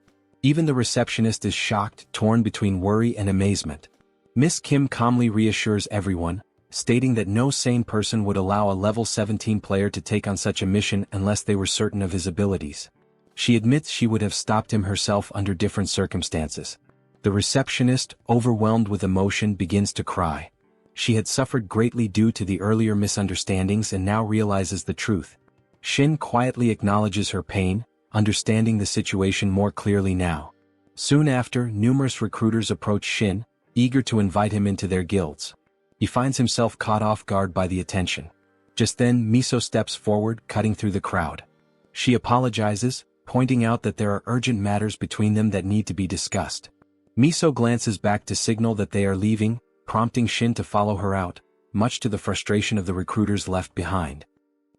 Even the receptionist is shocked, torn between worry and amazement. Miss Kim calmly reassures everyone, stating that no sane person would allow a level 17 player to take on such a mission unless they were certain of his abilities. She admits she would have stopped him herself under different circumstances. The receptionist, overwhelmed with emotion, begins to cry. She had suffered greatly due to the earlier misunderstandings and now realizes the truth. Shin quietly acknowledges her pain, understanding the situation more clearly now. Soon after, numerous recruiters approach Shin, eager to invite him into their guilds. He finds himself caught off guard by the attention. Just then, Miso steps forward, cutting through the crowd. She apologizes, pointing out that there are urgent matters between them that need to be discussed. Miso glances back to signal that they are leaving, prompting Shin to follow her out, much to the frustration of the recruiters left behind.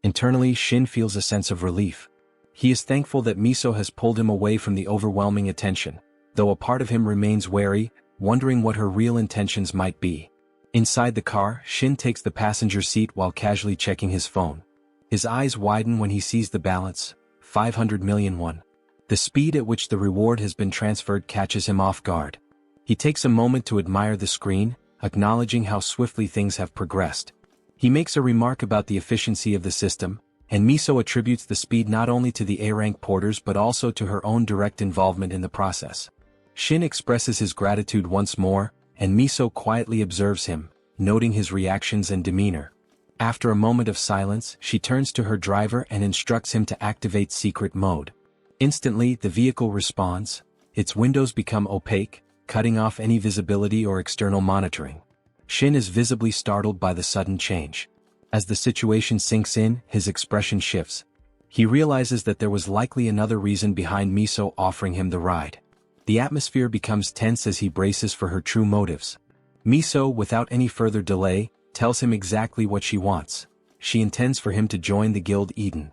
Internally, Shin feels a sense of relief. He is thankful that Miso has pulled him away from the overwhelming attention, though a part of him remains wary, wondering what her real intentions might be. Inside the car, Shin takes the passenger seat while casually checking his phone. His eyes widen when he sees the balance, 500 million won. The speed at which the reward has been transferred catches him off guard. He takes a moment to admire the screen, acknowledging how swiftly things have progressed. He makes a remark about the efficiency of the system, and Miso attributes the speed not only to the A-rank porters but also to her own direct involvement in the process. Shin expresses his gratitude once more, and Miso quietly observes him, noting his reactions and demeanor. After a moment of silence, she turns to her driver and instructs him to activate secret mode. Instantly, the vehicle responds. Its windows become opaque, cutting off any visibility or external monitoring. Shin is visibly startled by the sudden change. As the situation sinks in, his expression shifts. He realizes that there was likely another reason behind Miso offering him the ride. The atmosphere becomes tense as he braces for her true motives. Miso, without any further delay, tells him exactly what she wants. She intends for him to join the Guild Eden.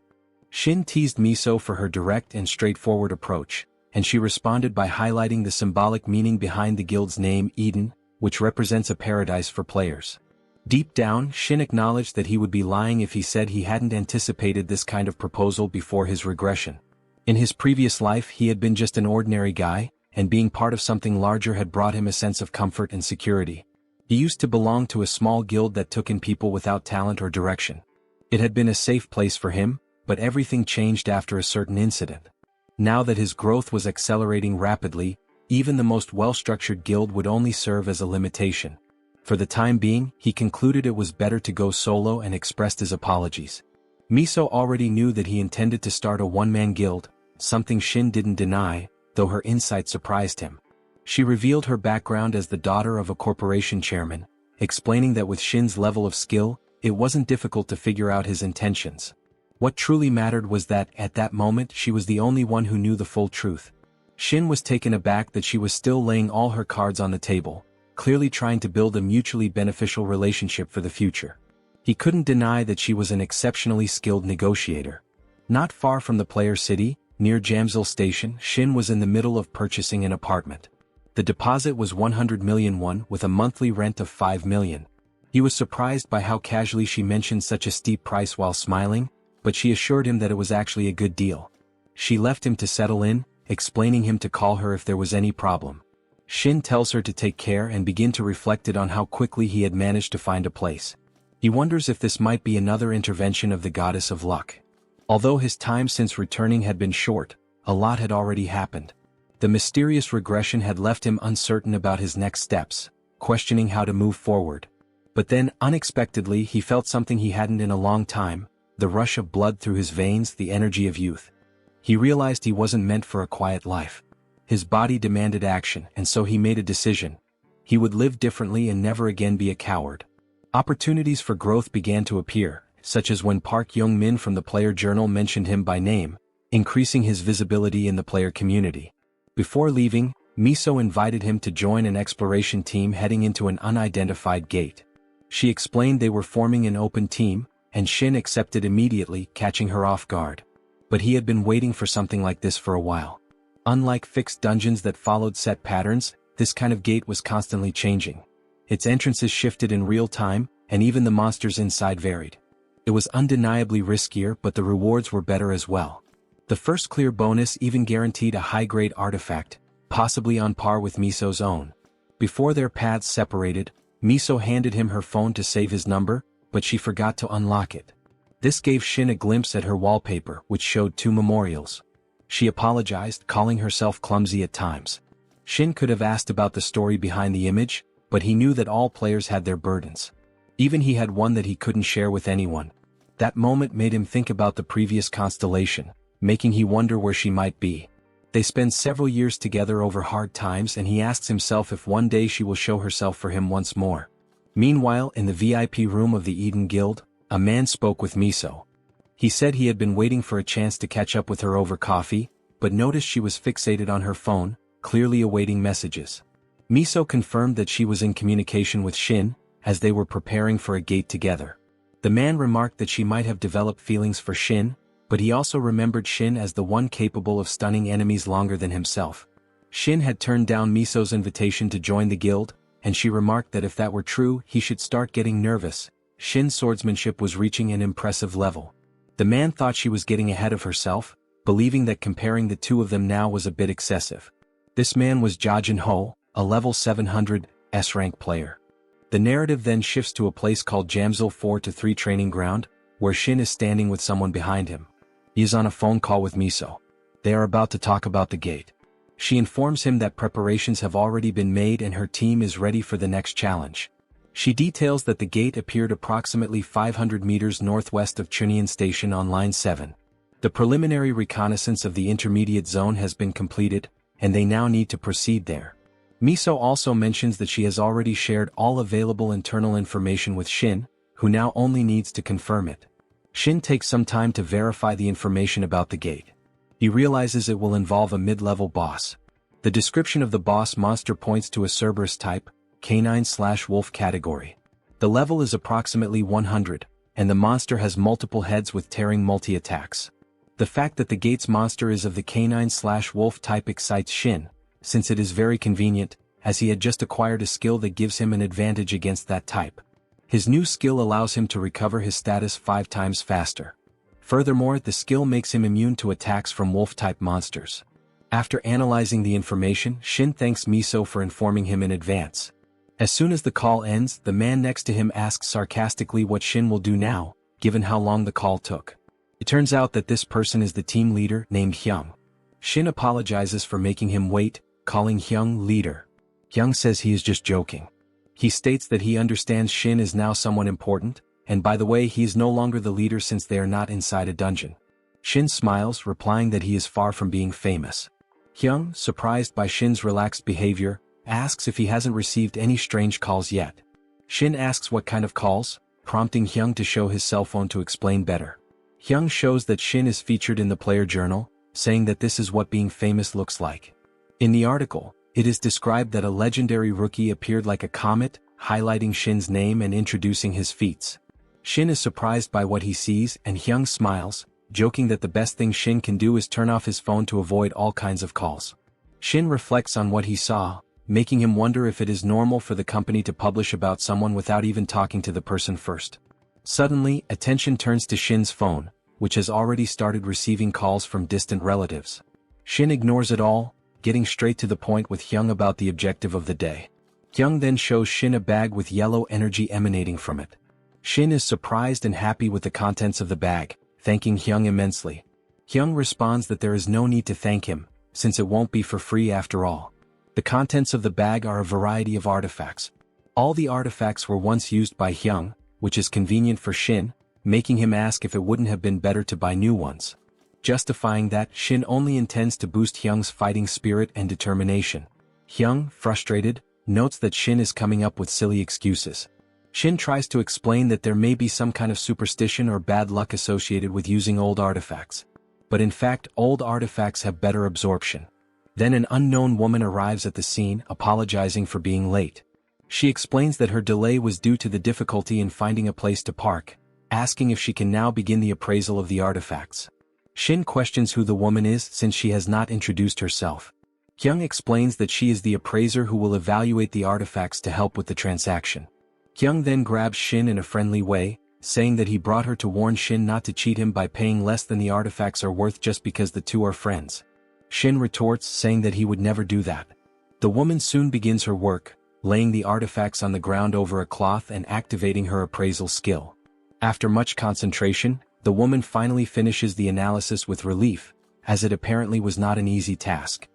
Shin teased Miso for her direct and straightforward approach, and she responded by highlighting the symbolic meaning behind the guild's name Eden, which represents a paradise for players. Deep down, Shin acknowledged that he would be lying if he said he hadn't anticipated this kind of proposal before his regression. In his previous life, he had been just an ordinary guy, and being part of something larger had brought him a sense of comfort and security. He used to belong to a small guild that took in people without talent or direction. It had been a safe place for him, but everything changed after a certain incident. Now that his growth was accelerating rapidly, even the most well-structured guild would only serve as a limitation. For the time being, he concluded it was better to go solo and expressed his apologies. Miso already knew that he intended to start a one-man guild, something Shin didn't deny, though her insight surprised him. She revealed her background as the daughter of a corporation chairman, explaining that with Shin's level of skill, it wasn't difficult to figure out his intentions. What truly mattered was that, at that moment, she was the only one who knew the full truth. Shin was taken aback that she was still laying all her cards on the table, clearly trying to build a mutually beneficial relationship for the future. He couldn't deny that she was an exceptionally skilled negotiator. Not far from the player city, near Jamsil Station, Shin was in the middle of purchasing an apartment. The deposit was 100 million won with a monthly rent of 5 million. He was surprised by how casually she mentioned such a steep price while smiling, but she assured him that it was actually a good deal. She left him to settle in, explaining him to call her if there was any problem. Shin tells her to take care and begin to reflect on how quickly he had managed to find a place. He wonders if this might be another intervention of the goddess of luck. Although his time since returning had been short, a lot had already happened. The mysterious regression had left him uncertain about his next steps, questioning how to move forward. But then, unexpectedly, he felt something he hadn't in a long time, the rush of blood through his veins, the energy of youth. He realized he wasn't meant for a quiet life. His body demanded action, and so he made a decision. He would live differently and never again be a coward. Opportunities for growth began to appear, such as when Park Young-min from the Player Journal mentioned him by name, increasing his visibility in the player community. Before leaving, Miso invited him to join an exploration team heading into an unidentified gate. She explained they were forming an open team, and Shin accepted immediately, catching her off guard. But he had been waiting for something like this for a while. Unlike fixed dungeons that followed set patterns, this kind of gate was constantly changing. Its entrances shifted in real time, and even the monsters inside varied. It was undeniably riskier, but the rewards were better as well. The first clear bonus even guaranteed a high-grade artifact, possibly on par with Miso's own. Before their paths separated, Miso handed him her phone to save his number, but she forgot to unlock it. This gave Shin a glimpse at her wallpaper, which showed 2 memorials. She apologized, calling herself clumsy at times. Shin could have asked about the story behind the image, but he knew that all players had their burdens. Even he had one that he couldn't share with anyone. That moment made him think about the previous constellation, making he wonder where she might be. They spend several years together over hard times, and he asks himself if one day she will show herself for him once more. Meanwhile, in the VIP room of the Eden Guild, a man spoke with Miso. He said he had been waiting for a chance to catch up with her over coffee, but noticed she was fixated on her phone, clearly awaiting messages. Miso confirmed that she was in communication with Shin, as they were preparing for a gate together. The man remarked that she might have developed feelings for Shin, but he also remembered Shin as the one capable of stunning enemies longer than himself. Shin had turned down Miso's invitation to join the guild, and she remarked that if that were true, he should start getting nervous. Shin's swordsmanship was reaching an impressive level. The man thought she was getting ahead of herself, believing that comparing the two of them now was a bit excessive. This man was Jajin Ho, a level 700 S-rank player. The narrative then shifts to a place called Jamsil 4-3 training ground, where Shin is standing with someone behind him. He is on a phone call with Miso. They are about to talk about the gate. She informs him that preparations have already been made and her team is ready for the next challenge. She details that the gate appeared approximately 500 meters northwest of Chunian Station on Line 7. The preliminary reconnaissance of the intermediate zone has been completed, and they now need to proceed there. Miso also mentions that she has already shared all available internal information with Shin, who now only needs to confirm it. Shin takes some time to verify the information about the gate. He realizes it will involve a mid-level boss. The description of the boss monster points to a Cerberus type, canine/wolf category. The level is approximately 100, and the monster has multiple heads with tearing multi-attacks. The fact that the gate's monster is of the canine/wolf type excites Shin, since it is very convenient, as he had just acquired a skill that gives him an advantage against that type. His new skill allows him to recover his status 5 times faster. Furthermore, the skill makes him immune to attacks from wolf-type monsters. After analyzing the information, Shin thanks Miso for informing him in advance. As soon as the call ends, the man next to him asks sarcastically what Shin will do now, given how long the call took. It turns out that this person is the team leader named Hyung. Shin apologizes for making him wait, calling Hyung leader. Hyung says he is just joking. He states that he understands Shin is now someone important, and by the way, he is no longer the leader since they are not inside a dungeon. Shin smiles, replying that he is far from being famous. Hyung, surprised by Shin's relaxed behavior, asks if he hasn't received any strange calls yet. Shin asks what kind of calls, prompting Hyung to show his cell phone to explain better. Hyung shows that Shin is featured in the player journal, saying that this is what being famous looks like. In the article, it is described that a legendary rookie appeared like a comet, highlighting Shin's name and introducing his feats. Shin is surprised by what he sees, and Hyung smiles, joking that the best thing Shin can do is turn off his phone to avoid all kinds of calls. Shin reflects on what he saw, making him wonder if it is normal for the company to publish about someone without even talking to the person first. Suddenly, attention turns to Shin's phone, which has already started receiving calls from distant relatives. Shin ignores it all, getting straight to the point with Hyung about the objective of the day. Hyung then shows Shin a bag with yellow energy emanating from it. Shin is surprised and happy with the contents of the bag, thanking Hyung immensely. Hyung responds that there is no need to thank him, since it won't be for free after all. The contents of the bag are a variety of artifacts. All the artifacts were once used by Hyung, which is convenient for Shin, making him ask if it wouldn't have been better to buy new ones. Justifying that, Shin only intends to boost Hyung's fighting spirit and determination. Hyung, frustrated, notes that Shin is coming up with silly excuses. Shin tries to explain that there may be some kind of superstition or bad luck associated with using old artifacts. But in fact, old artifacts have better absorption. Then an unknown woman arrives at the scene, apologizing for being late. She explains that her delay was due to the difficulty in finding a place to park, asking if she can now begin the appraisal of the artifacts. Shin questions who the woman is since she has not introduced herself. Hyung explains that she is the appraiser who will evaluate the artifacts to help with the transaction. Hyung then grabs Shin in a friendly way, saying that he brought her to warn Shin not to cheat him by paying less than the artifacts are worth just because the two are friends. Shin retorts, saying that he would never do that. The woman soon begins her work, laying the artifacts on the ground over a cloth and activating her appraisal skill. After much concentration, the woman finally finishes the analysis with relief, as it apparently was not an easy task.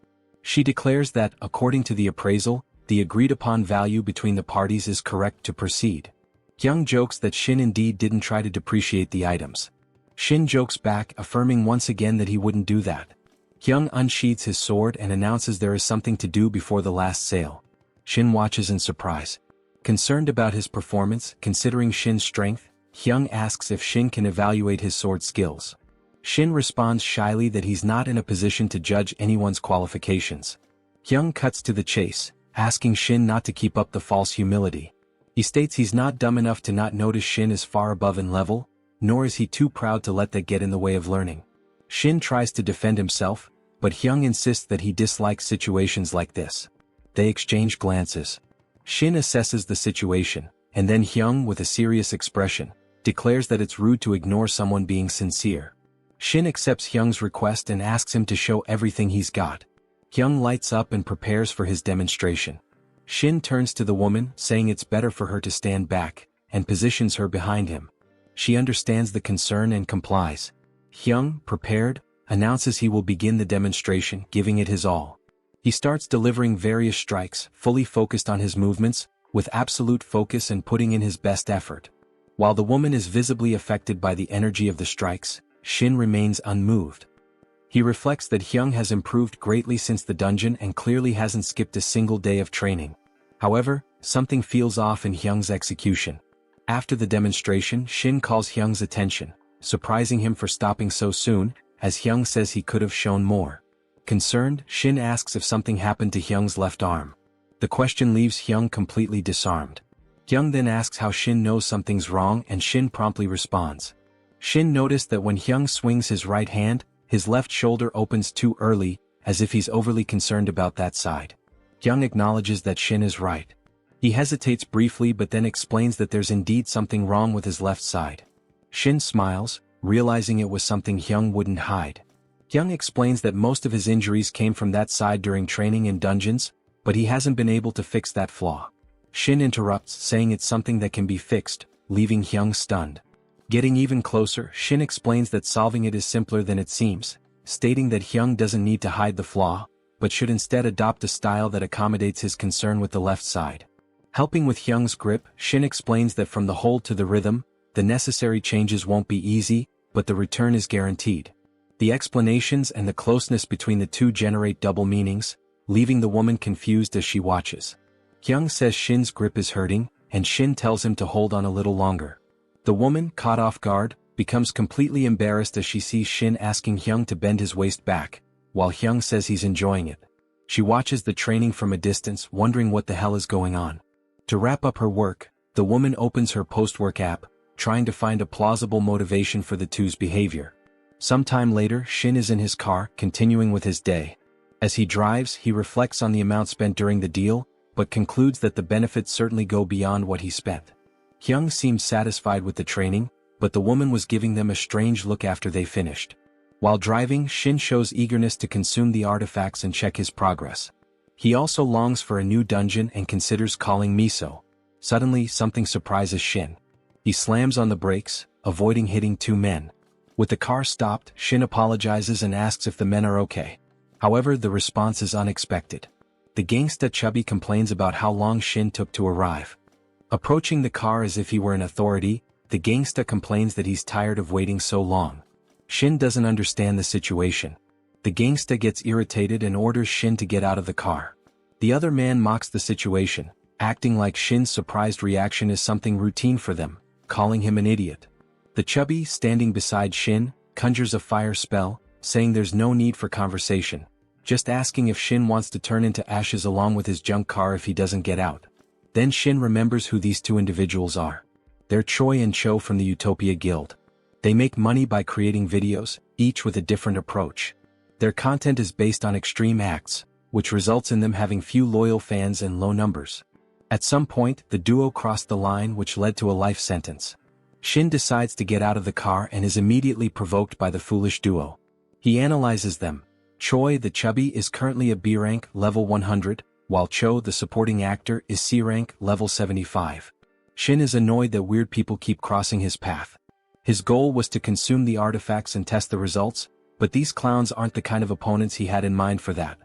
She declares that, according to the appraisal, the agreed-upon value between the parties is correct to proceed. Hyung jokes that Shin indeed didn't try to depreciate the items. Shin jokes back, affirming once again that he wouldn't do that. Hyung unsheathes his sword and announces there is something to do before the last sale. Shin watches in surprise. Concerned about his performance, considering Shin's strength, Hyung asks if Shin can evaluate his sword skills. Shin responds shyly that he's not in a position to judge anyone's qualifications. Hyung cuts to the chase, asking Shin not to keep up the false humility. He states he's not dumb enough to not notice Shin is far above in level, nor is he too proud to let that get in the way of learning. Shin tries to defend himself, but Hyung insists that he dislikes situations like this. They exchange glances. Shin assesses the situation, and then Hyung, with a serious expression, declares that it's rude to ignore someone being sincere. Shin accepts Hyung's request and asks him to show everything he's got. Hyung lights up and prepares for his demonstration. Shin turns to the woman, saying it's better for her to stand back, and positions her behind him. She understands the concern and complies. Hyung, prepared, announces he will begin the demonstration, giving it his all. He starts delivering various strikes, fully focused on his movements, with absolute focus and putting in his best effort. While the woman is visibly affected by the energy of the strikes, Shin remains unmoved. He reflects that Hyung has improved greatly since the dungeon and clearly hasn't skipped a single day of training. However, something feels off in Hyung's execution. After the demonstration, Shin calls Hyung's attention, surprising him for stopping so soon, as Hyung says he could have shown more. Concerned, Shin asks if something happened to Hyung's left arm. The question leaves Hyung completely disarmed. Hyung then asks how Shin knows something's wrong, and Shin promptly responds. Shin noticed that when Hyung swings his right hand, his left shoulder opens too early, as if he's overly concerned about that side. Hyung acknowledges that Shin is right. He hesitates briefly but then explains that there's indeed something wrong with his left side. Shin smiles, realizing it was something Hyung wouldn't hide. Hyung explains that most of his injuries came from that side during training in dungeons, but he hasn't been able to fix that flaw. Shin interrupts, saying it's something that can be fixed, leaving Hyung stunned. Getting even closer, Shin explains that solving it is simpler than it seems, stating that Hyung doesn't need to hide the flaw, but should instead adopt a style that accommodates his concern with the left side. Helping with Hyung's grip, Shin explains that from the hold to the rhythm, the necessary changes won't be easy, but the return is guaranteed. The explanations and the closeness between the two generate double meanings, leaving the woman confused as she watches. Hyung says Shin's grip is hurting, and Shin tells him to hold on a little longer. The woman, caught off guard, becomes completely embarrassed as she sees Shin asking Hyung to bend his waist back, while Hyung says he's enjoying it. She watches the training from a distance, wondering what the hell is going on. To wrap up her work, the woman opens her post-work app, trying to find a plausible motivation for the two's behavior. Sometime later, Shin is in his car, continuing with his day. As he drives, he reflects on the amount spent during the deal, but concludes that the benefits certainly go beyond what he spent. Hyung seemed satisfied with the training, but the woman was giving them a strange look after they finished. While driving, Shin shows eagerness to consume the artifacts and check his progress. He also longs for a new dungeon and considers calling Miso. Suddenly, something surprises Shin. He slams on the brakes, avoiding hitting two men. With the car stopped, Shin apologizes and asks if the men are okay. However, the response is unexpected. The gangsta Chubby complains about how long Shin took to arrive. Approaching the car as if he were an authority, the gangsta complains that he's tired of waiting so long. Shin doesn't understand the situation. The gangsta gets irritated and orders Shin to get out of the car. The other man mocks the situation, acting like Shin's surprised reaction is something routine for them, calling him an idiot. The Chubby, standing beside Shin, conjures a fire spell, saying there's no need for conversation, just asking if Shin wants to turn into ashes along with his junk car if he doesn't get out. Then Shin remembers who these two individuals are. They're Choi and Cho from the Utopia Guild. They make money by creating videos, each with a different approach. Their content is based on extreme acts, which results in them having few loyal fans and low numbers. At some point, the duo crossed the line, which led to a life sentence. Shin decides to get out of the car and is immediately provoked by the foolish duo. He analyzes them. Choi, the Chubby, is currently a B rank, level 100, while Cho, the supporting actor, is C rank, level 75. Shin is annoyed that weird people keep crossing his path. His goal was to consume the artifacts and test the results, but these clowns aren't the kind of opponents he had in mind for that.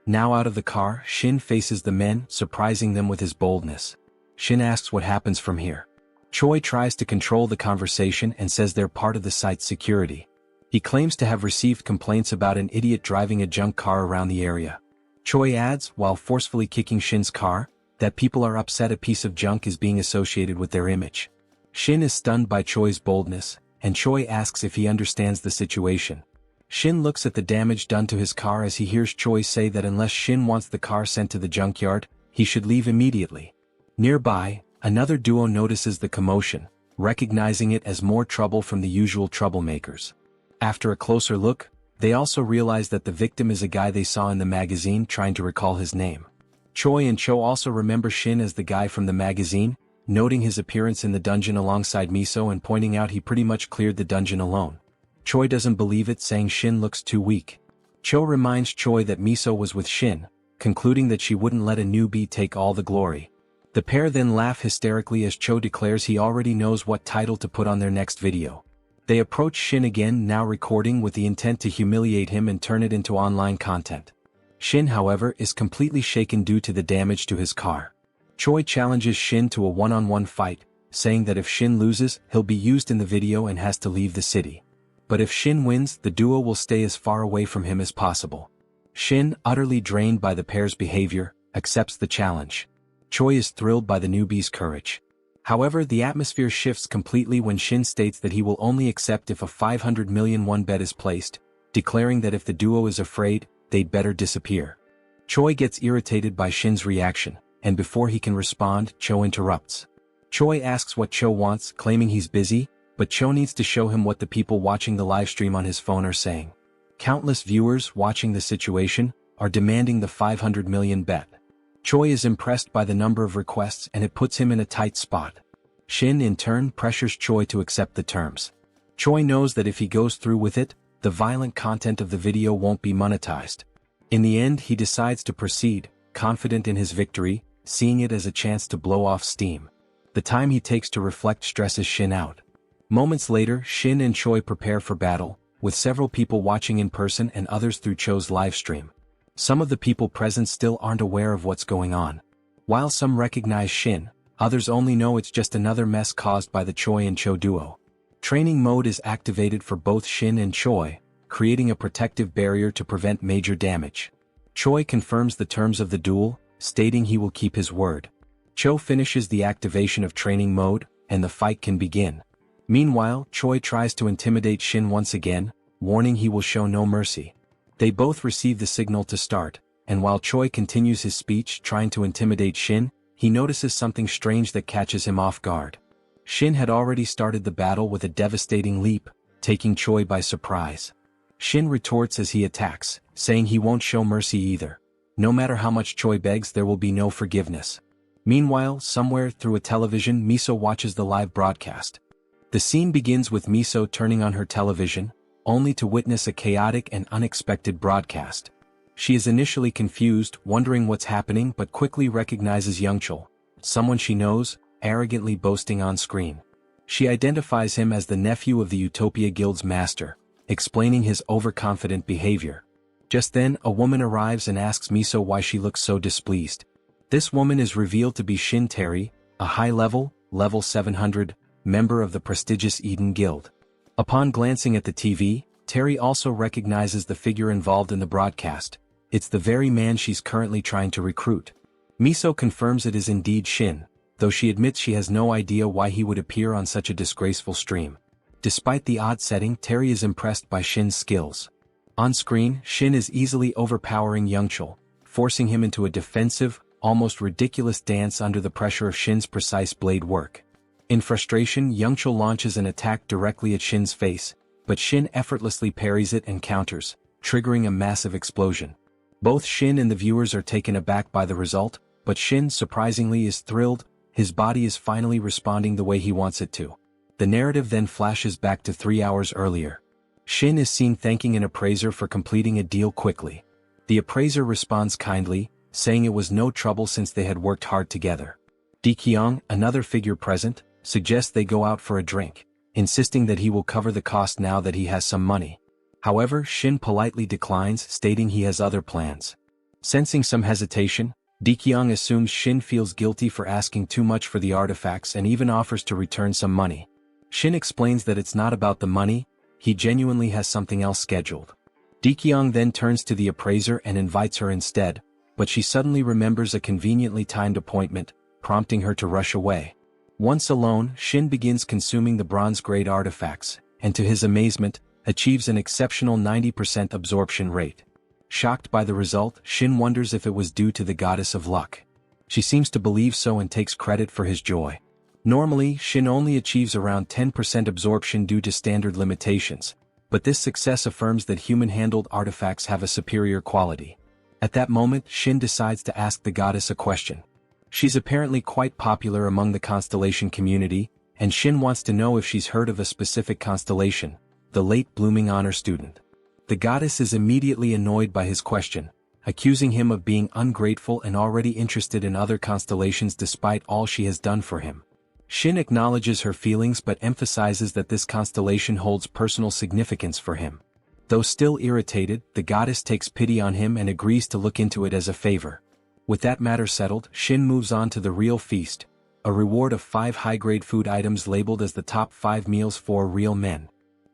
Now out of the car, Shin faces the men, surprising them with his boldness. Shin asks what happens from here. Choi tries to control the conversation and says they're part of the site's security. He claims to have received complaints about an idiot driving a junk car around the area. Choi adds, while forcefully kicking Shin's car, that people are upset a piece of junk is being associated with their image. Shin is stunned by Choi's boldness, and Choi asks if he understands the situation. Shin looks at the damage done to his car as he hears Choi say that unless Shin wants the car sent to the junkyard, he should leave immediately. Nearby, another duo notices the commotion, recognizing it as more trouble from the usual troublemakers. After a closer look, they also realize that the victim is a guy they saw in the magazine trying to recall his name. Choi and Cho also remember Shin as the guy from the magazine, noting his appearance in the dungeon alongside Miso and pointing out he pretty much cleared the dungeon alone. Choi doesn't believe it, saying Shin looks too weak. Cho reminds Choi that Miso was with Shin, concluding that she wouldn't let a newbie take all the glory. The pair then laugh hysterically as Cho declares he already knows what title to put on their next video. They approach Shin again, now recording with the intent to humiliate him and turn it into online content. Shin, however, is completely shaken due to the damage to his car. Choi challenges Shin to a one-on-one fight, saying that if Shin loses, he'll be used in the video and has to leave the city. But if Shin wins, the duo will stay as far away from him as possible. Shin, utterly drained by the pair's behavior, accepts the challenge. Choi is thrilled by the newbie's courage. However, the atmosphere shifts completely when Shin states that he will only accept if a 500 million won bet is placed, declaring that if the duo is afraid, they'd better disappear. Choi gets irritated by Shin's reaction, and before he can respond, Cho interrupts. Choi asks what Cho wants, claiming he's busy, but Cho needs to show him what the people watching the livestream on his phone are saying. Countless viewers watching the situation are demanding the 500 million bet. Choi is impressed by the number of requests and it puts him in a tight spot. Shin in turn pressures Choi to accept the terms. Choi knows that if he goes through with it, the violent content of the video won't be monetized. In the end, he decides to proceed, confident in his victory, seeing it as a chance to blow off steam. The time he takes to reflect stresses Shin out. Moments later, Shin and Choi prepare for battle, with several people watching in person and others through Cho's livestream. Some of the people present still aren't aware of what's going on. While some recognize Shin, others only know it's just another mess caused by the Choi and Cho duo. Training mode is activated for both Shin and Choi, creating a protective barrier to prevent major damage. Choi confirms the terms of the duel, stating he will keep his word. Cho finishes the activation of training mode, and the fight can begin. Meanwhile, Choi tries to intimidate Shin once again, warning he will show no mercy. They both receive the signal to start, and while Choi continues his speech trying to intimidate Shin, he notices something strange that catches him off guard. Shin had already started the battle with a devastating leap, taking Choi by surprise. Shin retorts as he attacks, saying he won't show mercy either. No matter how much Choi begs, there will be no forgiveness. Meanwhile, somewhere through a television, Miso watches the live broadcast. The scene begins with Miso turning on her television, only to witness a chaotic and unexpected broadcast. She is initially confused, wondering what's happening, but quickly recognizes Young Shin, someone she knows, arrogantly boasting on screen. She identifies him as the nephew of the Utopia Guild's master, explaining his overconfident behavior. Just then, a woman arrives and asks Miso why she looks so displeased. This woman is revealed to be Shin Terry, a high-level, level 700, member of the prestigious Eden Guild. Upon glancing at the TV, Terry also recognizes the figure involved in the broadcast. It's the very man she's currently trying to recruit. Miso confirms it is indeed Shin, though she admits she has no idea why he would appear on such a disgraceful stream. Despite the odd setting, Terry is impressed by Shin's skills. On screen, Shin is easily overpowering Young Shin, forcing him into a defensive, almost ridiculous dance under the pressure of Shin's precise blade work. In frustration, Young Shin launches an attack directly at Shin's face, but Shin effortlessly parries it and counters, triggering a massive explosion. Both Shin and the viewers are taken aback by the result, but Shin surprisingly is thrilled. His body is finally responding the way he wants it to. The narrative then flashes back to 3 hours earlier. Shin is seen thanking an appraiser for completing a deal quickly. The appraiser responds kindly, saying it was no trouble since they had worked hard together. Di-kyung, another figure present, suggests they go out for a drink, insisting that he will cover the cost now that he has some money. However, Shin politely declines, stating he has other plans. Sensing some hesitation, Dekyung assumes Shin feels guilty for asking too much for the artifacts and even offers to return some money. Shin explains that it's not about the money, he genuinely has something else scheduled. Dekyung then turns to the appraiser and invites her instead, but she suddenly remembers a conveniently timed appointment, prompting her to rush away. Once alone, Shin begins consuming the bronze-grade artifacts, and to his amazement, achieves an exceptional 90% absorption rate. Shocked by the result, Shin wonders if it was due to the goddess of luck. She seems to believe so and takes credit for his joy. Normally, Shin only achieves around 10% absorption due to standard limitations, but this success affirms that human-handled artifacts have a superior quality. At that moment, Shin decides to ask the goddess a question. She's apparently quite popular among the constellation community, and Shin wants to know if she's heard of a specific constellation, the late blooming honor student. The goddess is immediately annoyed by his question, accusing him of being ungrateful and already interested in other constellations despite all she has done for him. Shin acknowledges her feelings but emphasizes that this constellation holds personal significance for him. Though still irritated, the goddess takes pity on him and agrees to look into it as a favor. With that matter settled, Shin moves on to the real feast, a reward of 5 high-grade food items labeled as the top 5 meals for real men.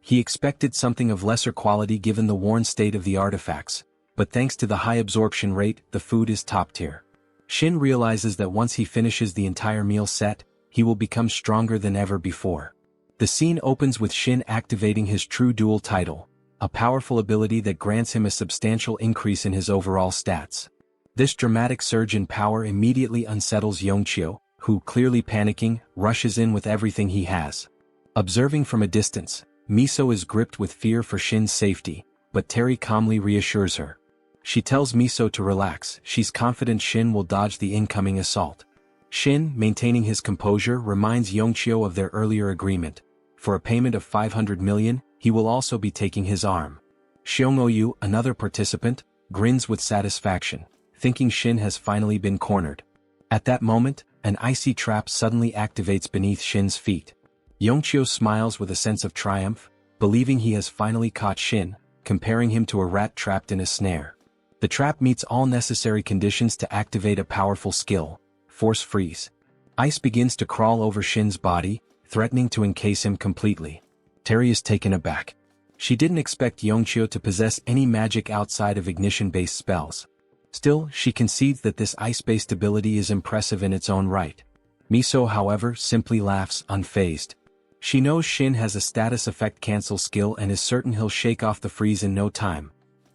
He expected something of lesser quality given the worn state of the artifacts, but thanks to the high absorption rate, the food is top tier. Shin realizes that once he finishes the entire meal set, he will become stronger than ever before. The scene opens with Shin activating his true duel title, a powerful ability that grants him a substantial increase in his overall stats. This dramatic surge in power immediately unsettles Yongchio, who, clearly panicking, rushes in with everything he has. Observing from a distance, Miso is gripped with fear for Shin's safety, but Terry calmly reassures her. She tells Miso to relax, she's confident Shin will dodge the incoming assault. Shin, maintaining his composure, reminds Yongchio of their earlier agreement. For a payment of 500 million, he will also be taking his arm. Xiongou, another participant, grins with satisfaction, thinking Shin has finally been cornered. At that moment, an icy trap suddenly activates beneath Shin's feet. Yongchio smiles with a sense of triumph, believing he has finally caught Shin, comparing him to a rat trapped in a snare. The trap meets all necessary conditions to activate a powerful skill, Force Freeze. Ice begins to crawl over Shin's body, threatening to encase him completely. Terry is taken aback. She didn't expect Yongchio to possess any magic outside of ignition-based spells. Still, she concedes that this ice-based ability is impressive in its own right. Miso, however, simply laughs, unfazed. She knows Shin has a status effect cancel skill and is certain he'll shake off the freeze in no time.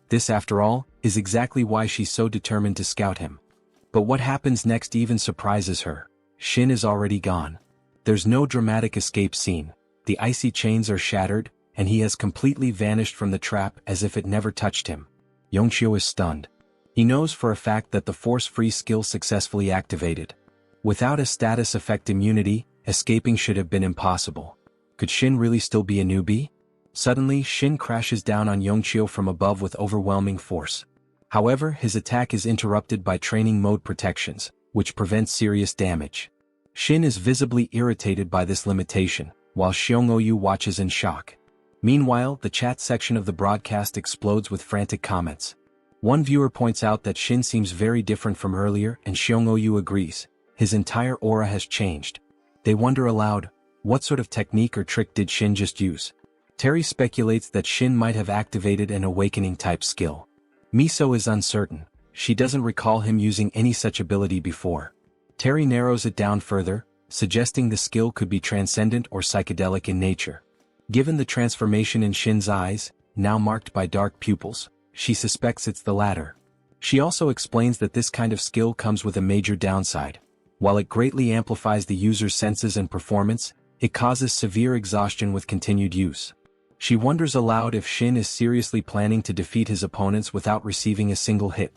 This, after all, is exactly why she's so determined to scout him. But what happens next even surprises her. Shin is already gone. There's no dramatic escape scene. The icy chains are shattered, and he has completely vanished from the trap as if it never touched him. Yongchio is stunned. He knows for a fact that the Force Freeze skill successfully activated. Without a status effect immunity, escaping should have been impossible. Could Shin really still be a newbie? Suddenly, Shin crashes down on Yongchio from above with overwhelming force. However, his attack is interrupted by training mode protections, which prevents serious damage. Shin is visibly irritated by this limitation, while Xiongou watches in shock. Meanwhile, the chat section of the broadcast explodes with frantic comments. One viewer points out that Shin seems very different from earlier, and Xiongou agrees. His entire aura has changed. They wonder aloud, what sort of technique or trick did Shin just use? Terry speculates that Shin might have activated an awakening-type skill. Miso is uncertain. She doesn't recall him using any such ability before. Terry narrows it down further, suggesting the skill could be transcendent or psychedelic in nature. Given the transformation in Shin's eyes, now marked by dark pupils, she suspects it's the latter. She also explains that this kind of skill comes with a major downside. While it greatly amplifies the user's senses and performance, it causes severe exhaustion with continued use. She wonders aloud if Shin is seriously planning to defeat his opponents without receiving a single hit.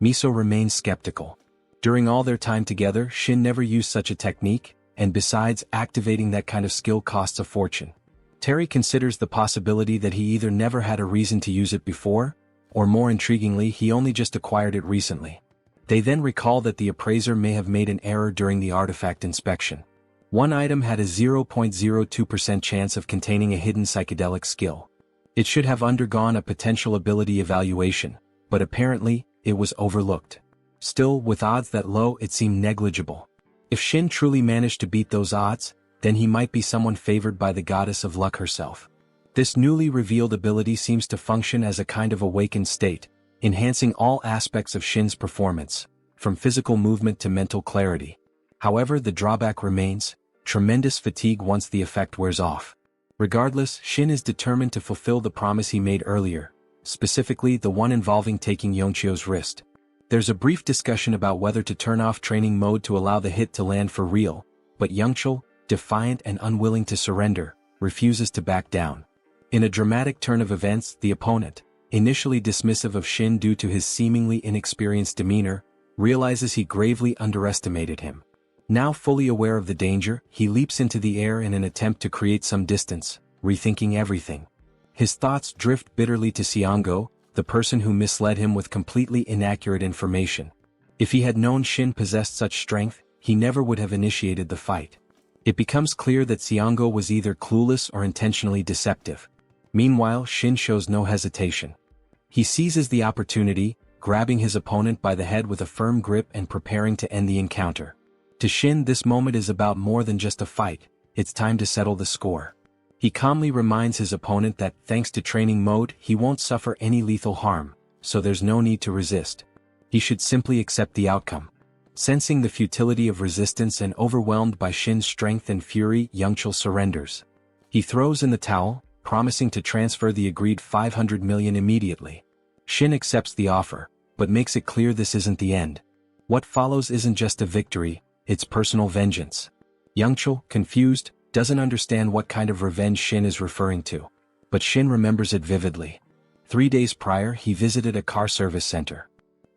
Miso remains skeptical. During all their time together, Shin never used such a technique, and besides, activating that kind of skill costs a fortune. Terry considers the possibility that he either never had a reason to use it before, or more intriguingly, he only just acquired it recently. They then recall that the appraiser may have made an error during the artifact inspection. One item had a 0.02% chance of containing a hidden psychedelic skill. It should have undergone a potential ability evaluation, but apparently, it was overlooked. Still, with odds that low, it seemed negligible. If Shin truly managed to beat those odds, then he might be someone favored by the goddess of luck herself. This newly revealed ability seems to function as a kind of awakened state, enhancing all aspects of Shin's performance, from physical movement to mental clarity. However, the drawback remains: tremendous fatigue once the effect wears off. Regardless, Shin is determined to fulfill the promise he made earlier, specifically the one involving taking Yongchio's wrist. There's a brief discussion about whether to turn off training mode to allow the hit to land for real, but Yongchio, defiant and unwilling to surrender, refuses to back down. In a dramatic turn of events, the opponent, initially dismissive of Shin due to his seemingly inexperienced demeanor, realizes he gravely underestimated him. Now fully aware of the danger, he leaps into the air in an attempt to create some distance, rethinking everything. His thoughts drift bitterly to Xiango, the person who misled him with completely inaccurate information. If he had known Shin possessed such strength, he never would have initiated the fight. It becomes clear that Xiango was either clueless or intentionally deceptive. Meanwhile, Shin shows no hesitation. He seizes the opportunity, grabbing his opponent by the head with a firm grip and preparing to end the encounter. To Shin, this moment is about more than just a fight, it's time to settle the score. He calmly reminds his opponent that, thanks to training mode, he won't suffer any lethal harm, so there's no need to resist. He should simply accept the outcome. Sensing the futility of resistance and overwhelmed by Shin's strength and fury, Yongchil surrenders. He throws in the towel, promising to transfer the agreed 500 million immediately. Shin accepts the offer, but makes it clear this isn't the end. What follows isn't just a victory, it's personal vengeance. Yongchil, confused, doesn't understand what kind of revenge Shin is referring to. But Shin remembers it vividly. 3 days prior, he visited a car service center.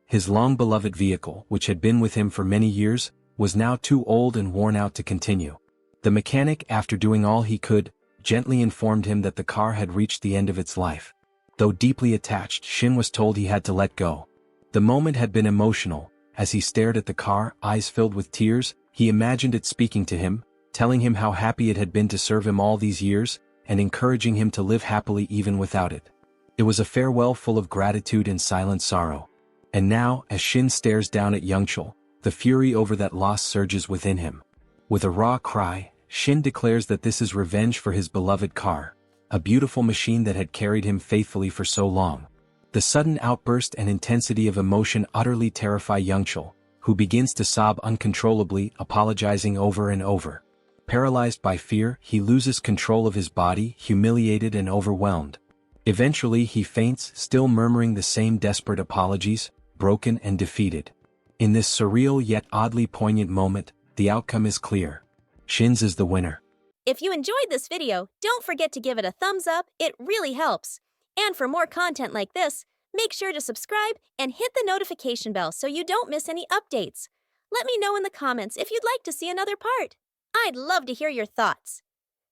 His long-beloved vehicle, which had been with him for many years, was now too old and worn out to continue. The mechanic, after doing all he could, gently informed him that the car had reached the end of its life. Though deeply attached, Shin was told he had to let go. The moment had been emotional. As he stared at the car, eyes filled with tears, he imagined it speaking to him, telling him how happy it had been to serve him all these years, and encouraging him to live happily even without it. It was a farewell full of gratitude and silent sorrow. And now, as Shin stares down at Yongchil, the fury over that loss surges within him. With a raw cry, Shin declares that this is revenge for his beloved car, a beautiful machine that had carried him faithfully for so long. The sudden outburst and intensity of emotion utterly terrify Yongchil, who begins to sob uncontrollably, apologizing over and over. Paralyzed by fear, he loses control of his body, humiliated and overwhelmed. Eventually he faints, still murmuring the same desperate apologies, broken and defeated. In this surreal yet oddly poignant moment, the outcome is clear. Shin's is the winner. If you enjoyed this video, don't forget to give it a thumbs up, it really helps. And for more content like this, make sure to subscribe and hit the notification bell so you don't miss any updates. Let me know in the comments if you'd like to see another part. I'd love to hear your thoughts.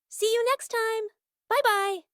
See you next time. Bye-bye.